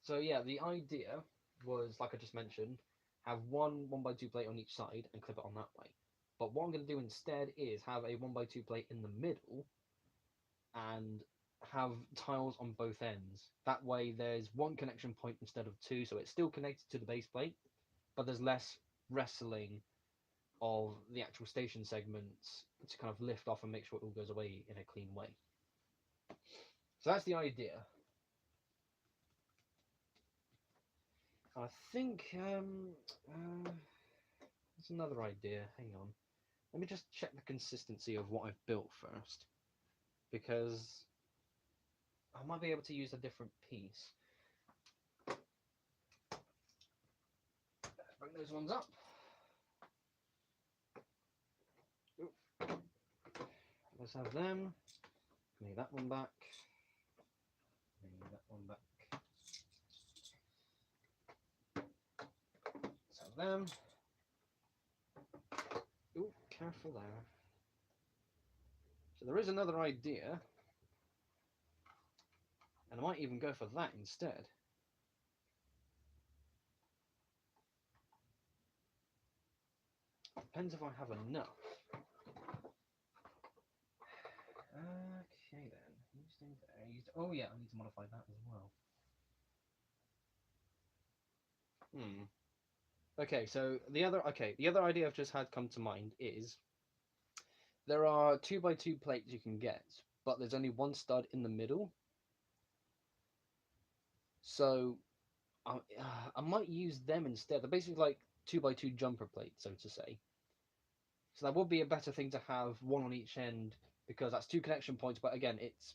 so yeah, the idea was, like I just mentioned, have one 1x2 plate on each side and clip it on that way. But what I'm going to do instead is have a 1x2 plate in the middle and have tiles on both ends. That way there's one connection point instead of 2, so it's still connected to the base plate, but there's less wrestling of the actual station segments to kind of lift off and make sure it all goes away in a clean way. So that's the idea. I think there's another idea. Hang on. Let me just check the consistency of what I've built first, because I might be able to use a different piece. Bring those ones up. Ooh. Let's have them. Lay that one back. Lay that one back. Let's have them. Ooh, careful there. So there is another idea, and I might even go for that instead. Depends if I have enough. Okay then. Oh yeah, I need to modify that as well. Okay, so the other idea I've just had come to mind is there are 2x2 plates you can get, but there's only one stud in the middle. So I might use them instead. They're basically like 2x2 jumper plates, so to say. So that would be a better thing to have one on each end, because that's 2 connection points, but again, it's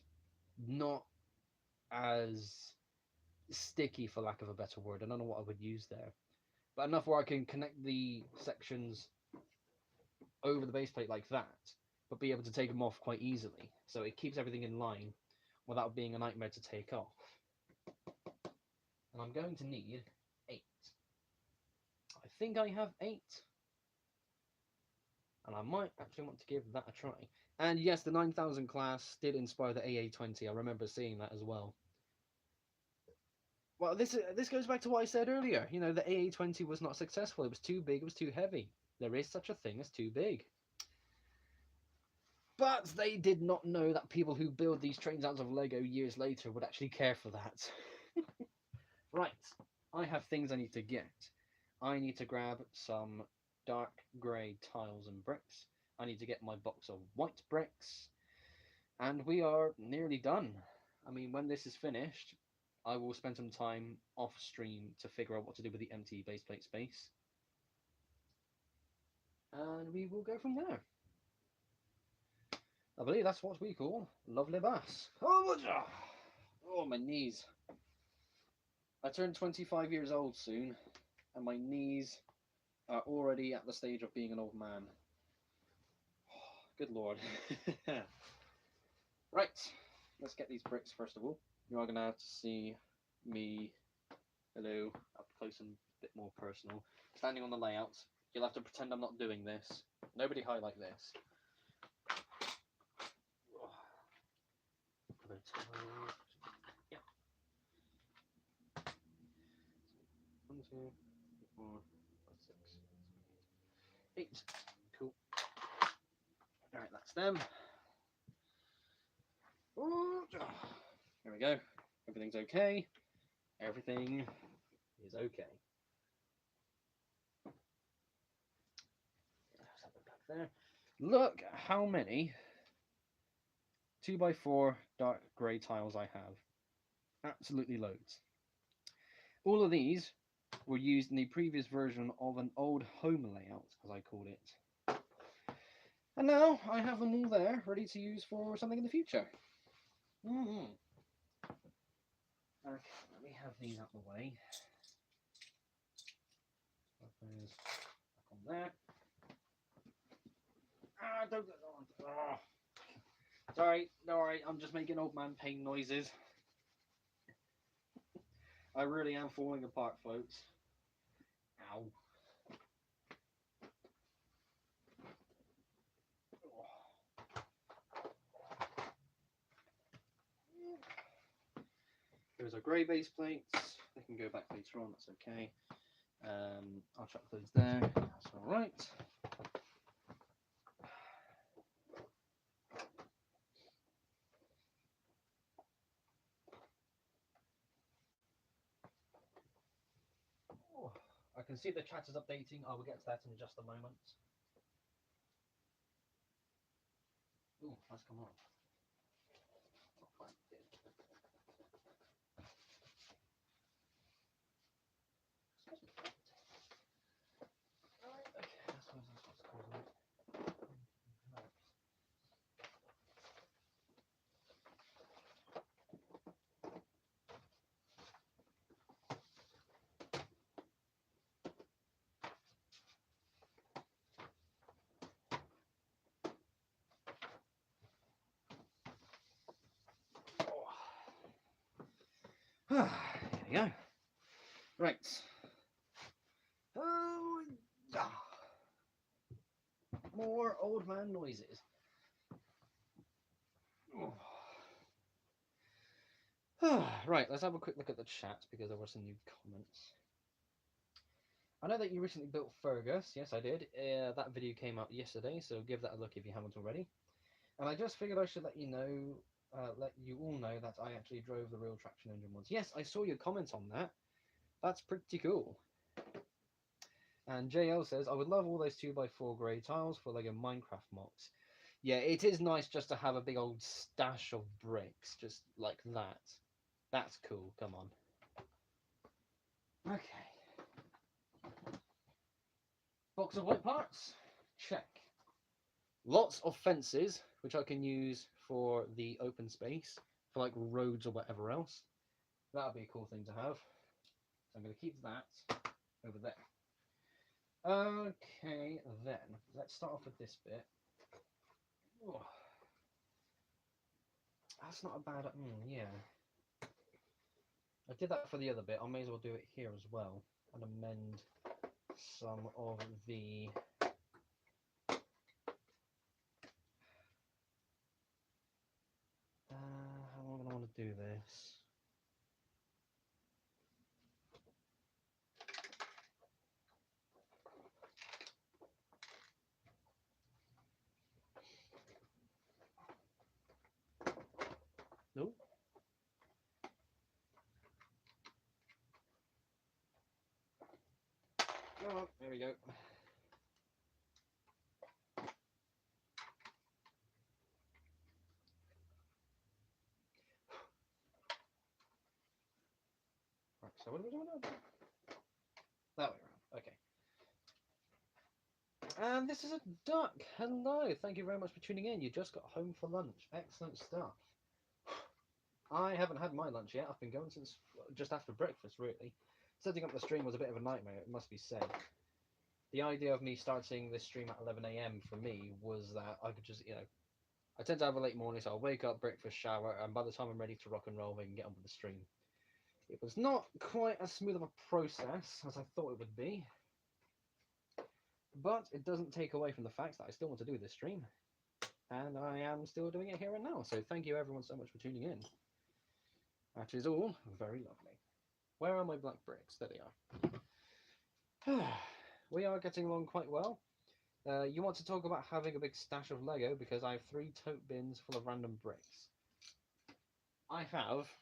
not as sticky, for lack of a better word. I don't know what I would use there. But enough where I can connect the sections over the base plate like that, but be able to take them off quite easily. So it keeps everything in line without being a nightmare to take off. And I'm going to need 8. I think I have 8. And I might actually want to give that a try. And yes, the 9000 class did inspire the AA20. I remember seeing that as well. Well, this goes back to what I said earlier. You know, the AA20 was not successful. It was too big. It was too heavy. There is such a thing as too big. But they did not know that people who build these trains out of Lego years later would actually care for that. Right, I have things I need to get. I need to grab some dark grey tiles and bricks. I need to get my box of white bricks. And we are nearly done. I mean, when this is finished, I will spend some time off stream to figure out what to do with the empty baseplate space. And we will go from there. I believe that's what we call lovely bass. Oh, my knees. I turn 25 years old soon, and my knees are already at the stage of being an old man. Good lord. Right, let's get these bricks first of all. You are going to have to see me, hello, up close and a bit more personal. Standing on the layout, you'll have to pretend I'm not doing this. Nobody hide like this. Yeah. 1, 2, 3, 4, 5, 6, 7, 8. Cool. Alright, that's them. There we go. Everything's okay. Everything is okay. Back there. Look how many 2x4 dark grey tiles I have. Absolutely loads. All of these were used in the previous version of an old home layout, as I called it. And now I have them all there, ready to use for something in the future. Okay, let me have these out of the way. Put those back on there. Don't. Oh. Sorry, don't worry, I'm just making old man pain noises. I really am falling apart, folks. Ow. Those are grey base plates. They can go back later on, that's okay. I'll chuck those there, that's alright. I can see the chat is updating. I will get to that in just a moment. Ooh, that's come on. Here we go. Right. Oh, more old man noises. Right, let's have a quick look at the chat because there were some new comments. I know that you recently built Fergus. Yes, I did. That video came out yesterday, so give that a look if you haven't already. And I just figured I should let you know, let you all know that I actually drove the real traction engine once. Yes, I saw your comments on that. That's pretty cool. And JL says, I would love all those 2x4 grey tiles for Lego Minecraft mocks. Yeah, it is nice just to have a big old stash of bricks, just like that. That's cool, come on. Okay. Box of white parts, check. Lots of fences, which I can use for the open space, for like roads or whatever else. That would be a cool thing to have. So I'm going to keep that over there. Okay, then, let's start off with this bit. Oh, that's not a bad, yeah. I did that for the other bit, I may as well do it here as well, and amend some of the... how am I going to want to do this? Nope. Oh, there we go. Right, so what are we doing now? That way around, okay. And this is a duck. Hello, thank you very much for tuning in. You just got home for lunch. Excellent stuff. I haven't had my lunch yet. I've been going since just after breakfast, really. Setting up the stream was a bit of a nightmare, it must be said. The idea of me starting this stream at 11 AM for me was that I could just, I tend to have a late morning, so I'll wake up, breakfast, shower, and by the time I'm ready to rock and roll, we can get on with the stream. It was not quite as smooth of a process as I thought it would be, but it doesn't take away from the fact that I still want to do this stream, and I am still doing it here and now, so thank you everyone so much for tuning in. That is all very lovely. Where are my black bricks? There they are. We are getting along quite well. You want to talk about having a big stash of Lego because I have 3 tote bins full of random bricks. I have,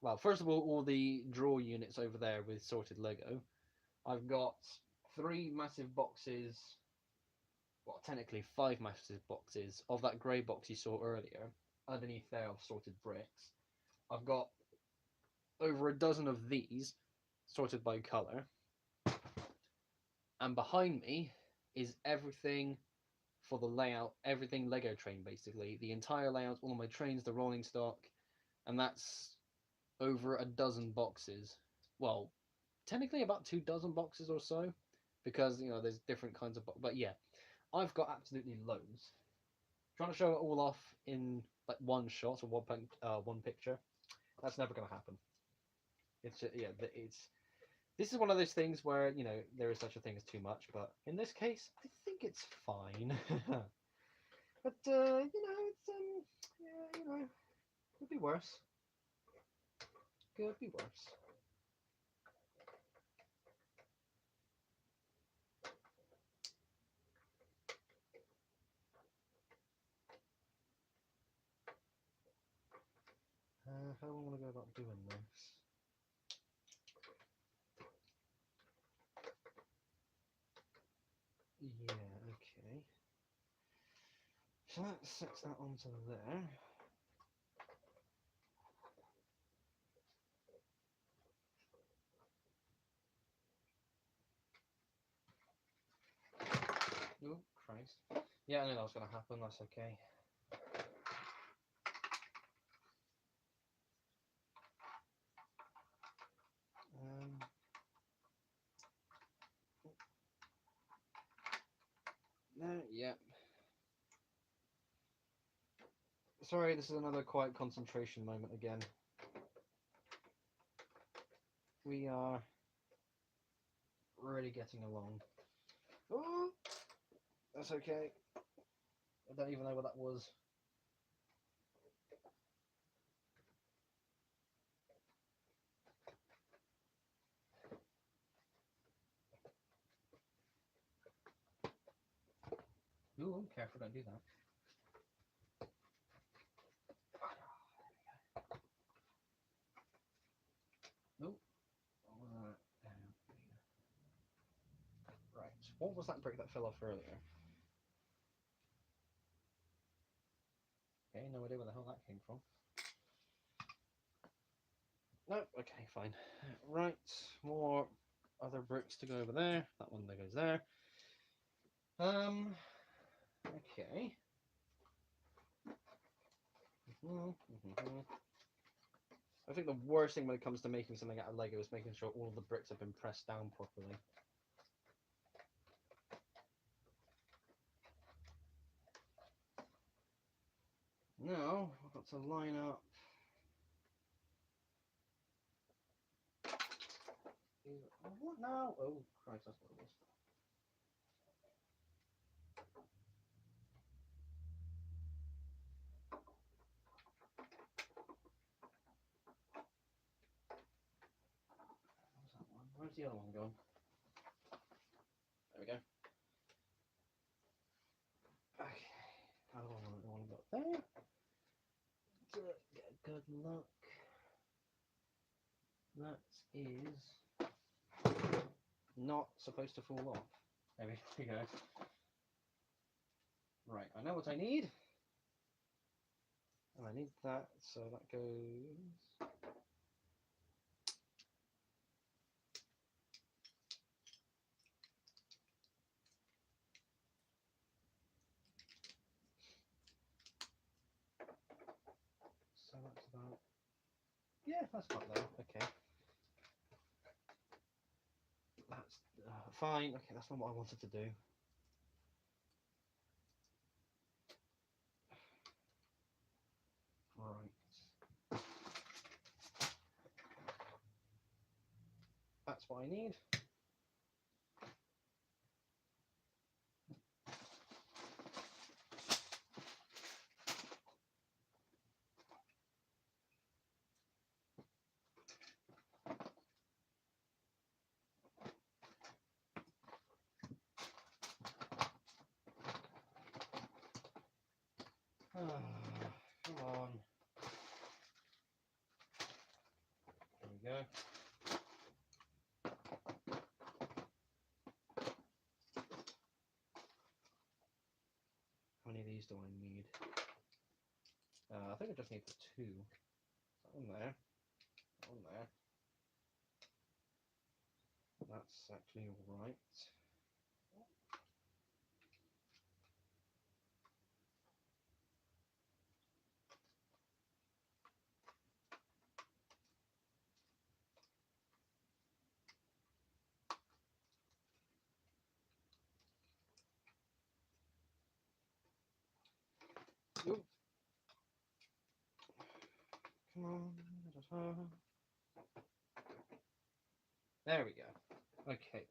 well, first of all the drawer units over there with sorted Lego. I've got 3 massive boxes, well, technically 5 massive boxes of that grey box you saw earlier, underneath there of sorted bricks. I've got over a dozen of these, sorted by colour. And behind me is everything for the layout, everything Lego train basically. The entire layout, all of my trains, the rolling stock, and that's over a dozen boxes. Well, technically about 2 dozen boxes or so, because, there's different kinds of but yeah, I've got absolutely loads. Trying to show it all off in like one shot or one picture, that's never going to happen. It's just, yeah, this is one of those things where, there is such a thing as too much, but in this case, I think it's fine. But, it's, yeah, could be worse. Could be worse. How do I want to go about doing this? Yeah, okay. So that sets that onto there. Oh, Christ. Yeah, I knew that was going to happen, that's okay. No, yeah. Sorry, this is another quiet concentration moment again. We are really getting along. Oh, that's okay. I don't even know what that was. careful, don't do that. Nope. Right. What was that brick that fell off earlier? Okay, no idea where the hell that came from. Nope, okay, fine. Right, more other bricks to go over there. That one that goes there. Okay. I think the worst thing when it comes to making something out of Lego is making sure all of the bricks have been pressed down properly. Now, I've got to line up. What now? Oh, Christ, that's what it was. Where's the other one going? There we go. Okay, other one I want to go there. Get good luck. That is not supposed to fall off. There we go. Right, I know what I need. And I need that, so that goes... So that's about... Yeah, that's about there. Okay. That's fine. Okay, that's not what I wanted to do. Right. That's what I need. Come on. There we go. How many of these do I need? I think I just need the two. That one there. That one there. That's actually alright. Oop. Come on. There we go. Okay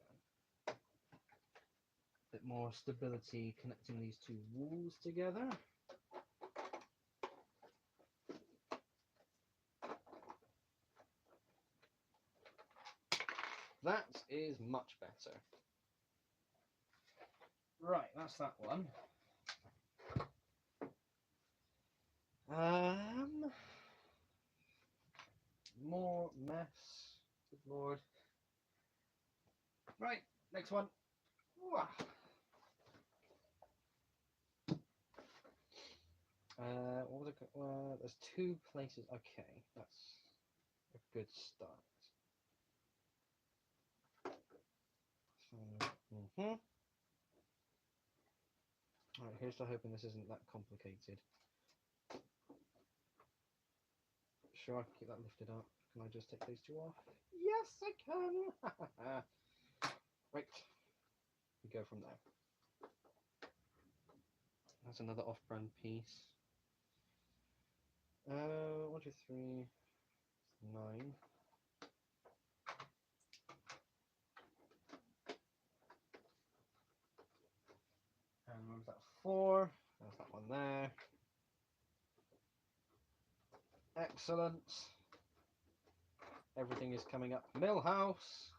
then. Bit more stability connecting these two walls together. That is much better. Right, that's that one. More mess. Good lord. Right, next one. What was it? There's two places. Okay, that's a good start. So, Alright, here's to hoping this isn't that complicated. Sure, I can keep that lifted up. Can I just take those two off? Yes, I can! Right, we go from there. That's another off-brand piece. 1, 2, 3, 9. And where was that? 4. There's that one there. Excellent. Everything is coming up. Millhouse.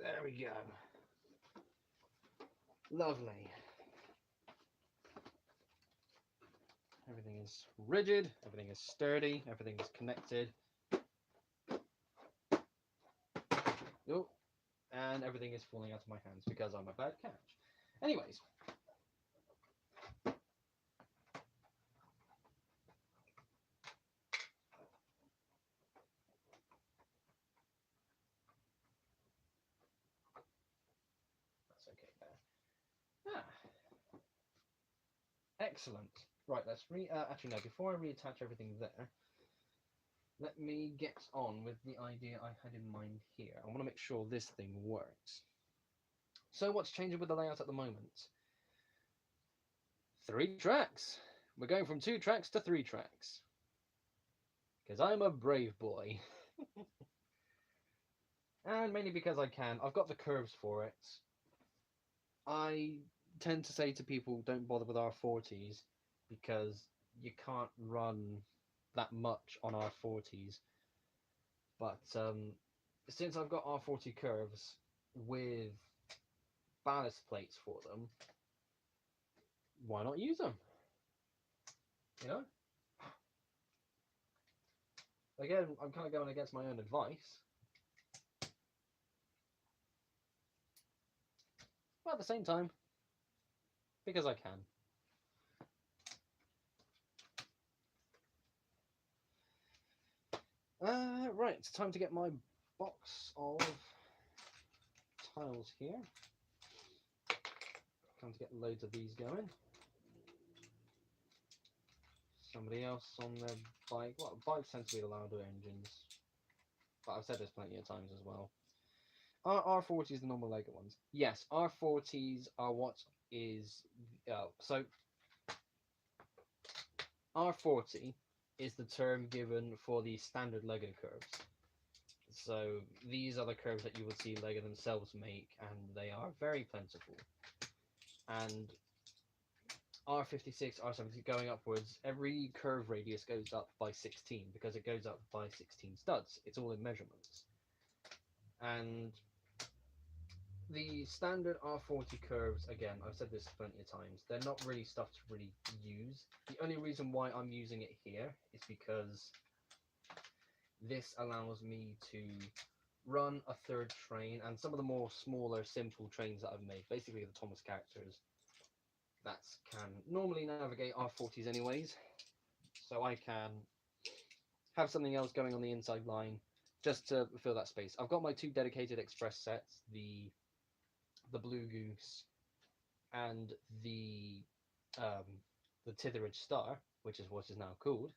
There we go. Lovely. Everything is rigid, everything is sturdy, everything is connected. Oh, and everything is falling out of my hands because I'm a bad catch. Anyways. That's okay there. Ah. Excellent. Right, let's actually no, before I reattach everything there, let me get on with the idea I had in mind here. I want to make sure this thing works. So what's changing with the layout at the moment? 3 tracks. We're going from 2 tracks to 3 tracks. Because I'm a brave boy. And mainly because I can. I've got the curves for it. I tend to say to people, don't bother with R40s because you can't run that much on R40s. But since I've got R40 curves with ballast plates for them, why not use them? You know? Again, I'm kind of going against my own advice. But at the same time, because I can. Right, it's time to get my box of tiles here. Time to get loads of these going. Somebody else on their bike. Well, bikes tend to be the louder engines. But I've said this plenty of times as well. Are R40s the normal Lego ones? Yes, R40s are what is... so, R40 is the term given for the standard Lego curves. So these are the curves that you would see Lego themselves make, and they are very plentiful. And R56, R70 going upwards, every curve radius goes up by 16 because it goes up by 16 studs. It's all in measurements. And the standard R40 curves, again, I've said this plenty of times, they're not really stuff to really use. The only reason why I'm using it here is because this allows me to run a third train, and some of the more smaller, simple trains that I've made, basically the Thomas characters, that can normally navigate R40s anyways, so I can have something else going on the inside line just to fill that space. I've got my 2 dedicated express sets, the Blue Goose and the Titheridge Star, which is what is now called.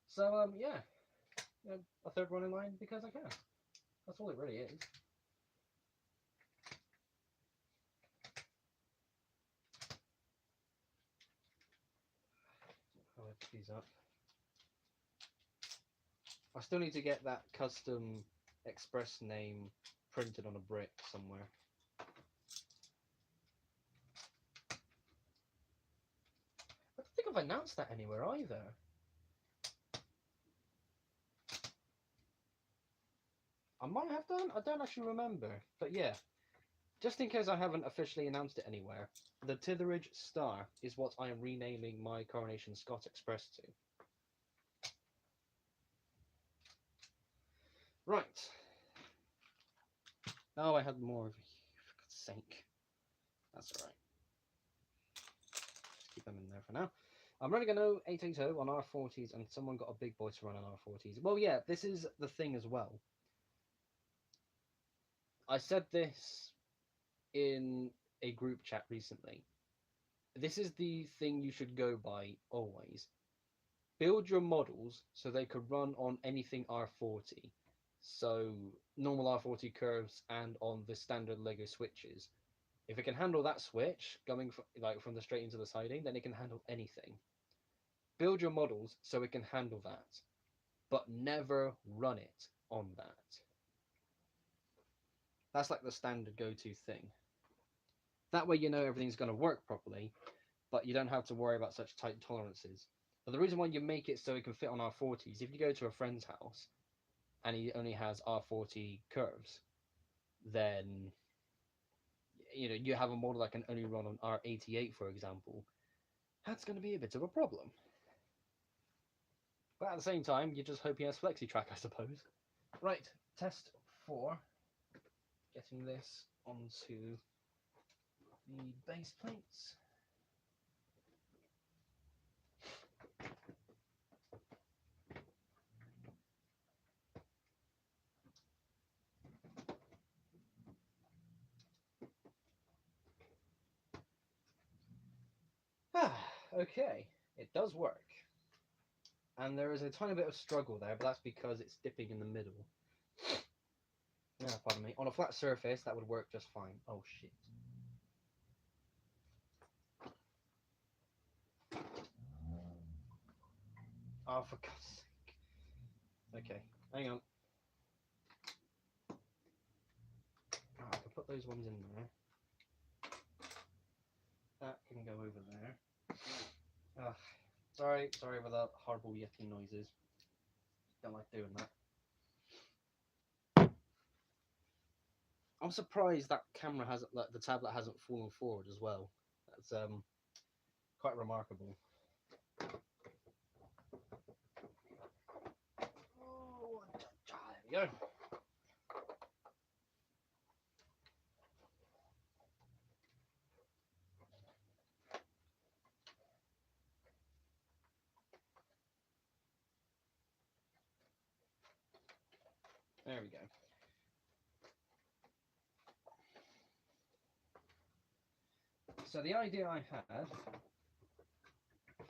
So yeah, a third one in line because I can. That's all it really is. I'll lift these up. I still need to get that custom express name printed on a brick somewhere. I don't think I've announced that anywhere either. I might have done, I don't actually remember. But yeah, just in case I haven't officially announced it anywhere, the Titheridge Star is what I am renaming my Coronation Scott Express to. Right. Oh, I had more of you, for God's sake. That's alright. Just keep them in there for now. I'm running an 0880 on R40s, and someone got a big boy to run on R40s. Well, yeah, this is the thing as well. I said this in a group chat recently. This is the thing you should go by always. Build your models so they could run on anything R40. So normal R40 curves and on the standard Lego switches. If it can handle that switch going from the straight into the siding, then it can handle anything. Build your models so it can handle that, but never run it on that. That's like the standard go-to thing. That way you know everything's going to work properly, but you don't have to worry about such tight tolerances. But the reason why you make it so it can fit on R40s, if you go to a friend's house, and he only has R40 curves, then you have a model that can only run on R88, for example. That's going to be a bit of a problem. But at the same time, you just hope he has FlexiTrack, I suppose. Right, test 4. Getting this onto the base plates. Okay, it does work. And there is a tiny bit of struggle there, but that's because it's dipping in the middle. Pardon me. On a flat surface, that would work just fine. Oh, shit. Oh, for God's sake. Okay, hang on. Oh, I can put those ones in there. That can go over there. Sorry for the horrible Yeti noises. Don't like doing that. I'm surprised that camera hasn't, like, the tablet hasn't fallen forward as well. That's quite remarkable. Oh, there we go. There we go. So the idea I had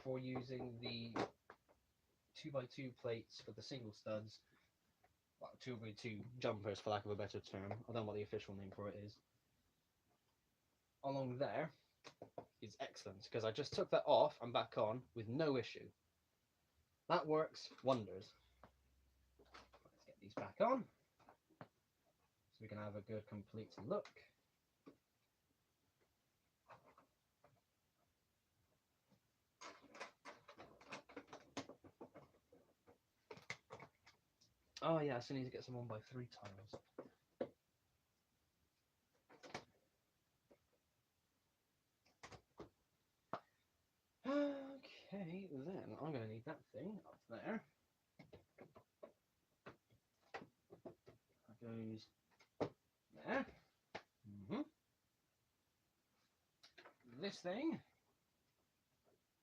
for using the 2x2 plates for the single studs, well, 2x2 jumpers for lack of a better term, I don't know what the official name for it is, along there is excellent, because I just took that off and back on with no issue. That works wonders. Let's get these back on so we can have a good complete look. Oh yeah, I still need to get some 1x3 tiles. Okay, then I'm going to need that thing up there. That goes there. This thing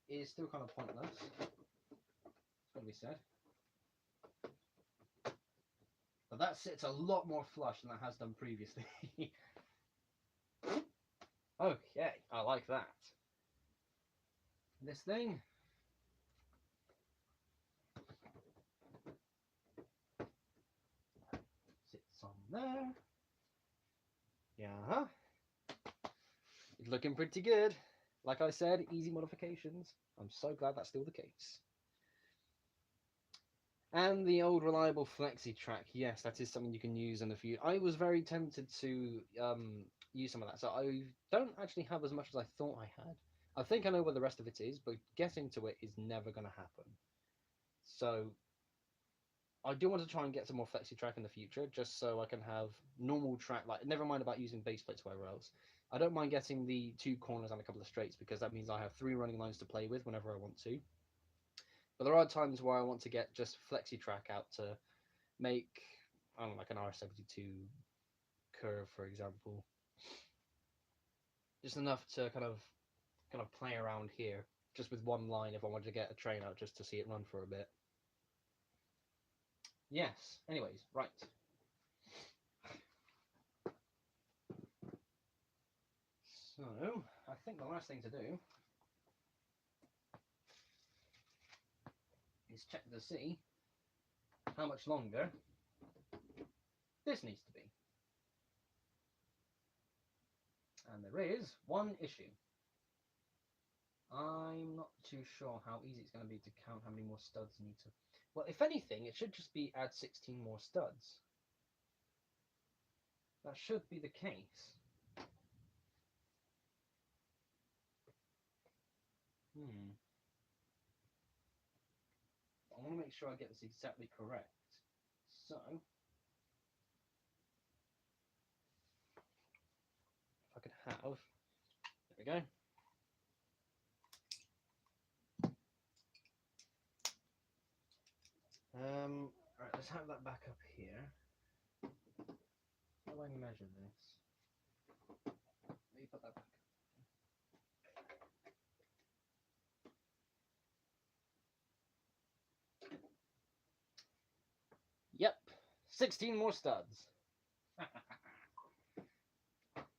is still kind of pointless. It's got to be said. But that sits a lot more flush than that has done previously. Okay, I like that. This thing sits on there. Yeah. It's looking pretty good. Like I said, easy modifications. I'm so glad that's still the case. And the old reliable FlexiTrack, yes, that is something you can use in the future. I was very tempted to use some of that, so I don't actually have as much as I thought I had. I think I know where the rest of it is, but getting to it is never going to happen. So I do want to try and get some more FlexiTrack in the future, just so I can have normal track, like, never mind about using base plates or whatever else. I don't mind getting the 2 corners and a couple of straights, because that means I have 3 running lines to play with whenever I want to. But there are times where I want to get just FlexiTrack out to make, I don't know, like an R72 curve, for example. Just enough to kind of play around here, just with one line if I wanted to get a train out just to see it run for a bit. Yes, anyways, right. So, I think the last thing to do is check to see how much longer this needs to be. And there is one issue. I'm not too sure how easy it's going to be to count how many more studs need to... Well, if anything, it should just be add 16 more studs. That should be the case. I want to make sure I get this exactly correct. So, if I could have, there we go. Right, let's have that back up here. How do I measure this? Let me put that back up. Yep, 16 more studs.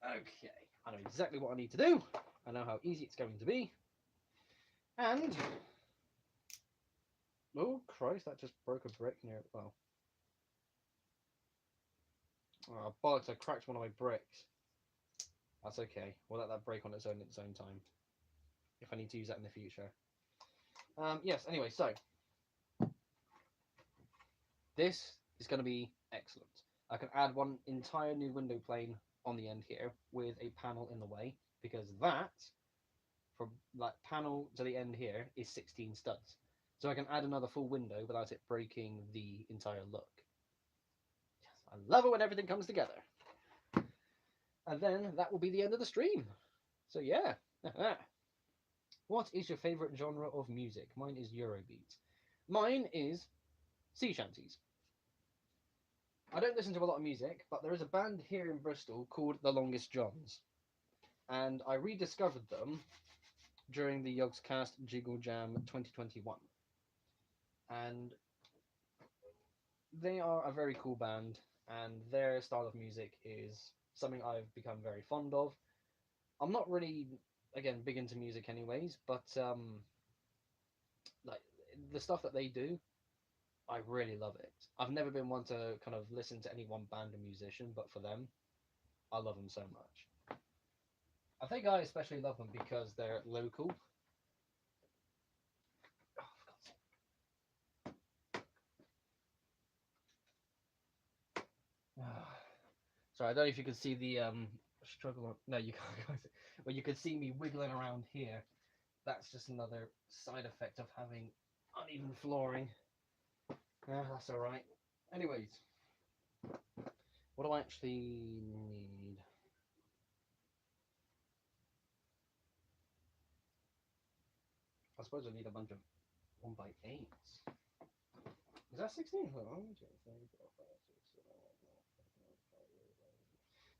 Okay, I know exactly what I need to do. I know how easy it's going to be. And, oh Christ, that just broke a brick near it. Well, oh, bollocks, I cracked one of my bricks. That's okay. We'll let that break on its own at its own time, if I need to use that in the future. Yes, anyway, so this is going to be excellent. I can add one entire new window plane on the end here with a panel in the way, because that, from that panel to the end here, is 16 studs. So I can add another full window without it breaking the entire look. Yes, I love it when everything comes together. And then that will be the end of the stream. So yeah. What is your favourite genre of music? Mine is Eurobeat. Mine is sea shanties. I don't listen to a lot of music, but there is a band here in Bristol called The Longest Johns. And I rediscovered them during the Yogscast Jiggle Jam 2021. And they are a very cool band, and their style of music is something I've become very fond of. I'm not really, again, big into music anyways, but like the stuff that they do, I really love it. I've never been one to kind of listen to any one band or musician, but for them, I love them so much. I think I especially love them because they're local. Oh, sorry, I don't know if you can see the struggle. No, you can't. Well, you can see me wiggling around here. That's just another side effect of having uneven flooring. That's all right. Anyways, what do I actually need? I suppose I need a bunch of 1x8s. Is that 16?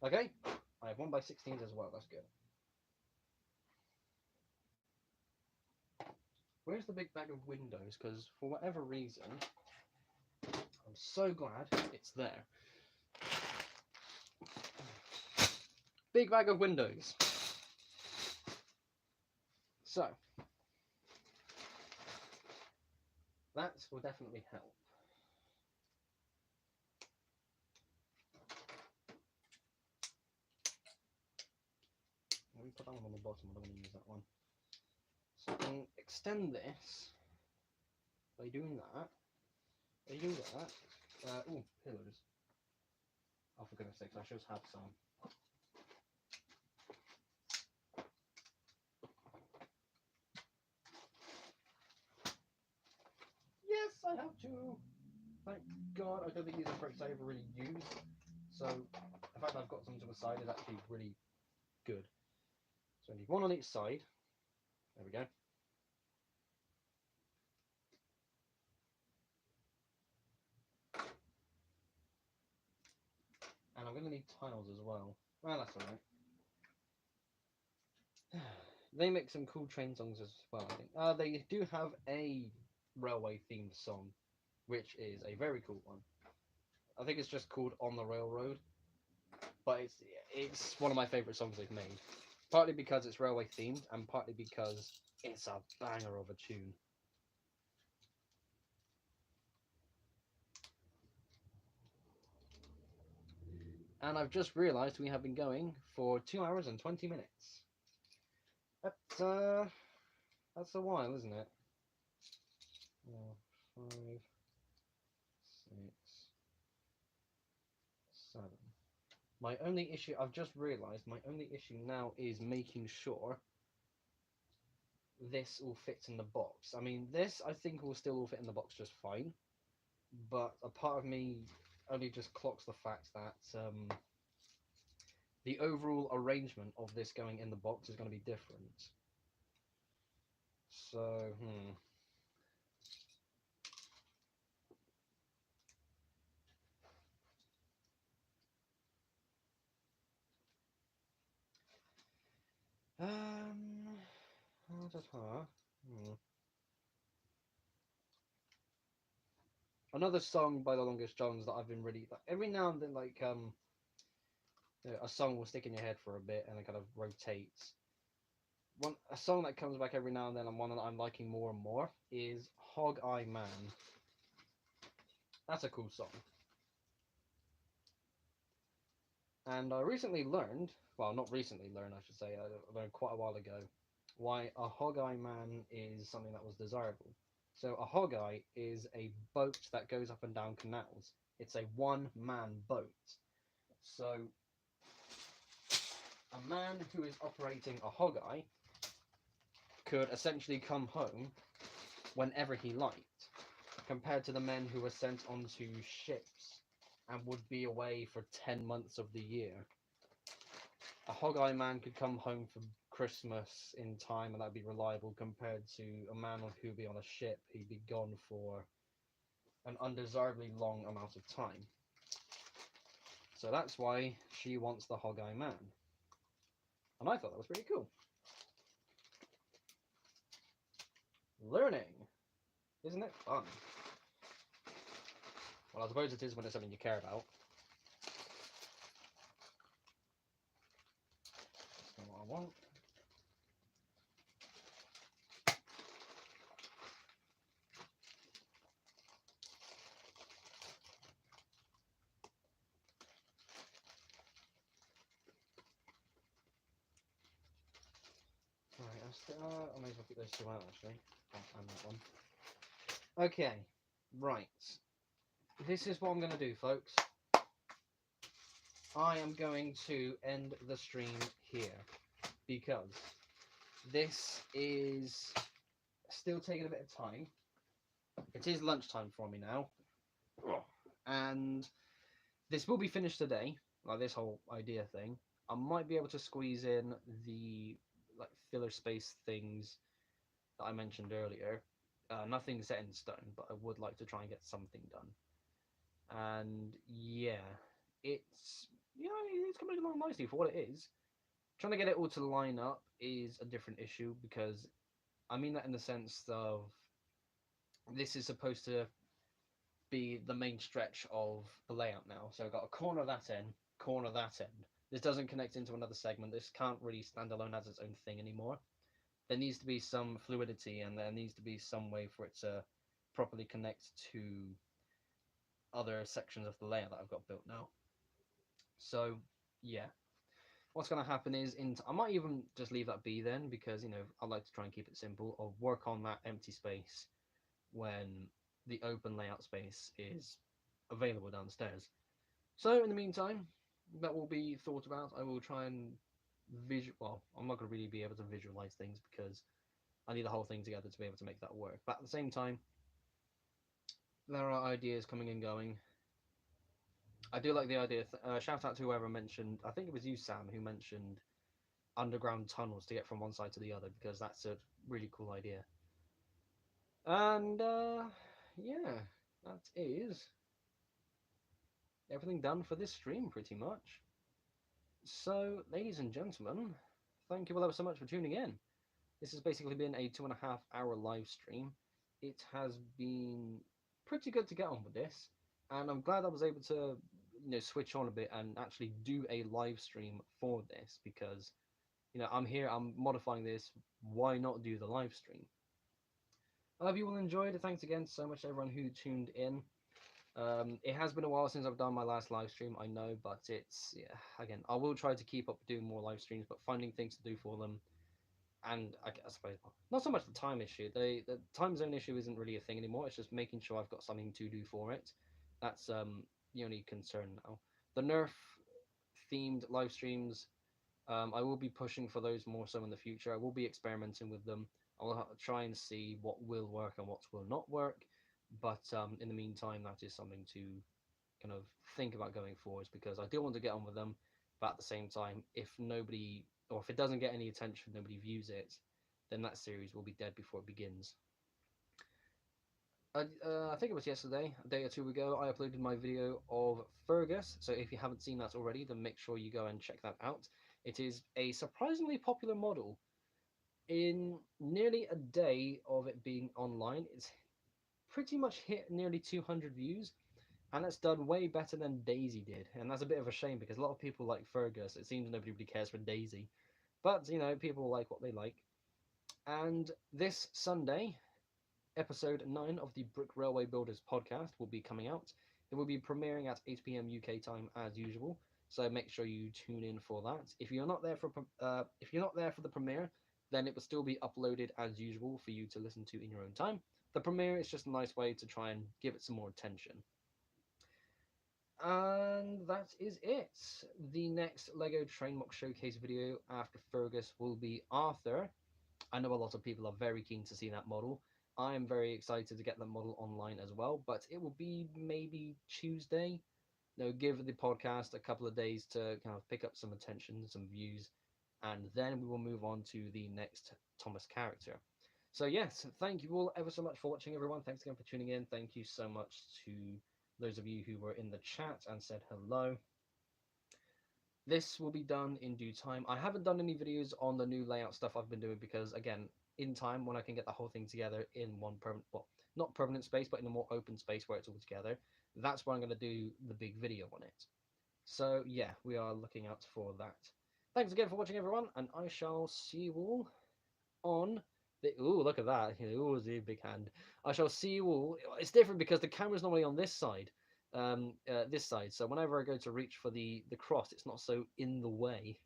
Okay, I have 1x16s as well. That's good. Where's the big bag of windows? Because for whatever reason, I'm so glad it's there. Big bag of windows. So, that will definitely help. Let me put that one on the bottom. I don't want to use that one. So I can extend this by doing that. By doing that. Oh, pillows. Oh, for goodness sakes, I should have some. Yes, I have two. Thank God. I don't think these are bricks I ever really used. So the fact that I've got some to the side is actually really good. So I need one on each side. There we go. And I'm going to need tiles as well. Well, that's alright. They make some cool train songs as well, I think. They do have a railway themed song, which is a very cool one. I think it's just called On the Railroad, but it's one of my favourite songs they've made. Partly because it's railway themed, and partly because it's a banger of a tune. And I've just realised we have been going for 2 hours and 20 minutes. That's a while, isn't it? 4, 5, 6, 7. My only issue, I've just realised, my only issue now is making sure this all fits in the box. I mean, this I think will still all fit in the box just fine, but a part of me only just clocks the fact that the overall arrangement of this going in the box is going to be different. So, um, hmm. Another song by the Longest Johns that I've been really like, every now and then, like a song will stick in your head for a bit and it kind of rotates. A song that comes back every now and then and one that I'm liking more and more is Hog Eye Man. That's a cool song. And I recently learned, well, not recently learned, I should say, I learned quite a while ago, why a hog eye man is something that was desirable. So a hog eye is a boat that goes up and down canals. It's a one-man boat. So a man who is operating a hog eye could essentially come home whenever he liked, compared to the men who were sent onto ships and would be away for 10 months of the year. A hog eye man could come home for Christmas in time and that'd be reliable compared to a man who'd be on a ship. He'd be gone for an undesirably long amount of time. So that's why she wants the hog eye man. And I thought that was pretty cool. Learning. Isn't it fun? Well, I suppose it is when it's something you care about. That's not what I want. Right, I may as well keep those two out actually. And that one. Okay, right. This is what I'm going to do, folks. I am going to end the stream here because this is still taking a bit of time. It is lunchtime for me now, and this will be finished today, like this whole idea thing. I might be able to squeeze in the like filler space things that I mentioned earlier. Nothing set in stone, but I would like to try and get something done. And yeah, it's it's coming along nicely for what it is. Trying to get it all to line up is a different issue because I mean that in the sense of this is supposed to be the main stretch of the layout now. So I've got a corner that end, corner that end. This doesn't connect into another segment. This can't really stand alone as its own thing anymore. There needs to be some fluidity and there needs to be some way for it to properly connect to other sections of the layout that I've got built now. So yeah, what's going to happen is I might even just leave that be then because I like to try and keep it simple. I'll work on that empty space when the open layout space is available downstairs. So in the meantime, that will be thought about. I will try and well, I'm not going to really be able to visualize things because I need the whole thing together to be able to make that work. But at the same time, there are ideas coming and going. I do like the idea. Shout out to whoever mentioned. I think it was you, Sam, who mentioned underground tunnels to get from one side to the other because that's a really cool idea. And yeah, that is everything done for this stream pretty much. So, ladies and gentlemen, thank you all ever so much for tuning in. This has basically been a 2.5 hour live stream. It has been pretty good to get on with this, and I'm glad I was able to switch on a bit and actually do a live stream for this because I'm here, I'm modifying this. Why not do the live stream? I hope you all enjoyed it. Thanks again so much to everyone who tuned in. It has been a while since I've done my last live stream, I know, but again, I will try to keep up doing more live streams, but finding things to do for them, and I suppose not so much the time issue. The time zone issue isn't really a thing anymore. It's just making sure I've got something to do for it. That's the only concern now. The Nerf themed live streams, I will be pushing for those more so in the future. I will be experimenting with them. I'll try and see what will work and what will not work. But in the meantime, that is something to kind of think about going forwards, because I do want to get on with them, but at the same time, if nobody, or if it doesn't get any attention, nobody views it, then that series will be dead before it begins. I think it was yesterday, a day or two ago, I uploaded my video of Fergus. So if you haven't seen that already, then make sure you go and check that out. It is a surprisingly popular model. In nearly a day of it being online, it's pretty much hit nearly 200 views, and that's done way better than Daisy did. And that's a bit of a shame, because a lot of people like Fergus. It seems nobody really cares for Daisy, but you know, people like what they like. And this Sunday, episode 9 of the Brick Railway Builders podcast will be coming out. It will be premiering at 8 p.m. UK time as usual, so make sure you tune in for that. If you're not there for the premiere, then it will still be uploaded as usual for you to listen to in your own time. The premiere is just a nice way to try and give it some more attention. And that is it. The next Lego Train Mock Showcase video after Fergus will be Arthur. I know a lot of people are very keen to see that model. I am very excited to get that model online as well, but it will be maybe Tuesday. No, give the podcast a couple of days to kind of pick up some attention, some views, and then we will move on to the next Thomas character. So yes, thank you all ever so much for watching, everyone. Thanks again for tuning in. Thank you so much to those of you who were in the chat and said hello. This will be done in due time. I haven't done any videos on the new layout stuff I've been doing, because again, in time, when I can get the whole thing together in one permanent, well, not permanent space, but in a more open space where it's all together, that's where I'm going to do the big video on it. So yeah, we are looking out for that. Thanks again for watching, everyone, and I shall see you all on the... Ooh, look at that. Ooh, the big hand. I shall see you all... It's different because the camera's normally on this side. This side. So whenever I go to reach for the cross, it's not so in the way.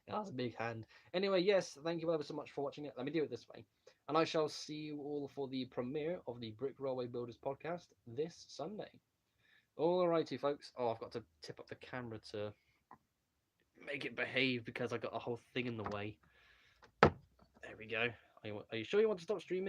That's a big hand. Anyway, yes, thank you ever so much for watching it. Let me do it this way. And I shall see you all for the premiere of the Brick Railway Builders podcast this Sunday. Alrighty, folks. Oh, I've got to tip up the camera to make it behave, because I got a whole thing in the way. There we go. Are you sure you want to stop streaming?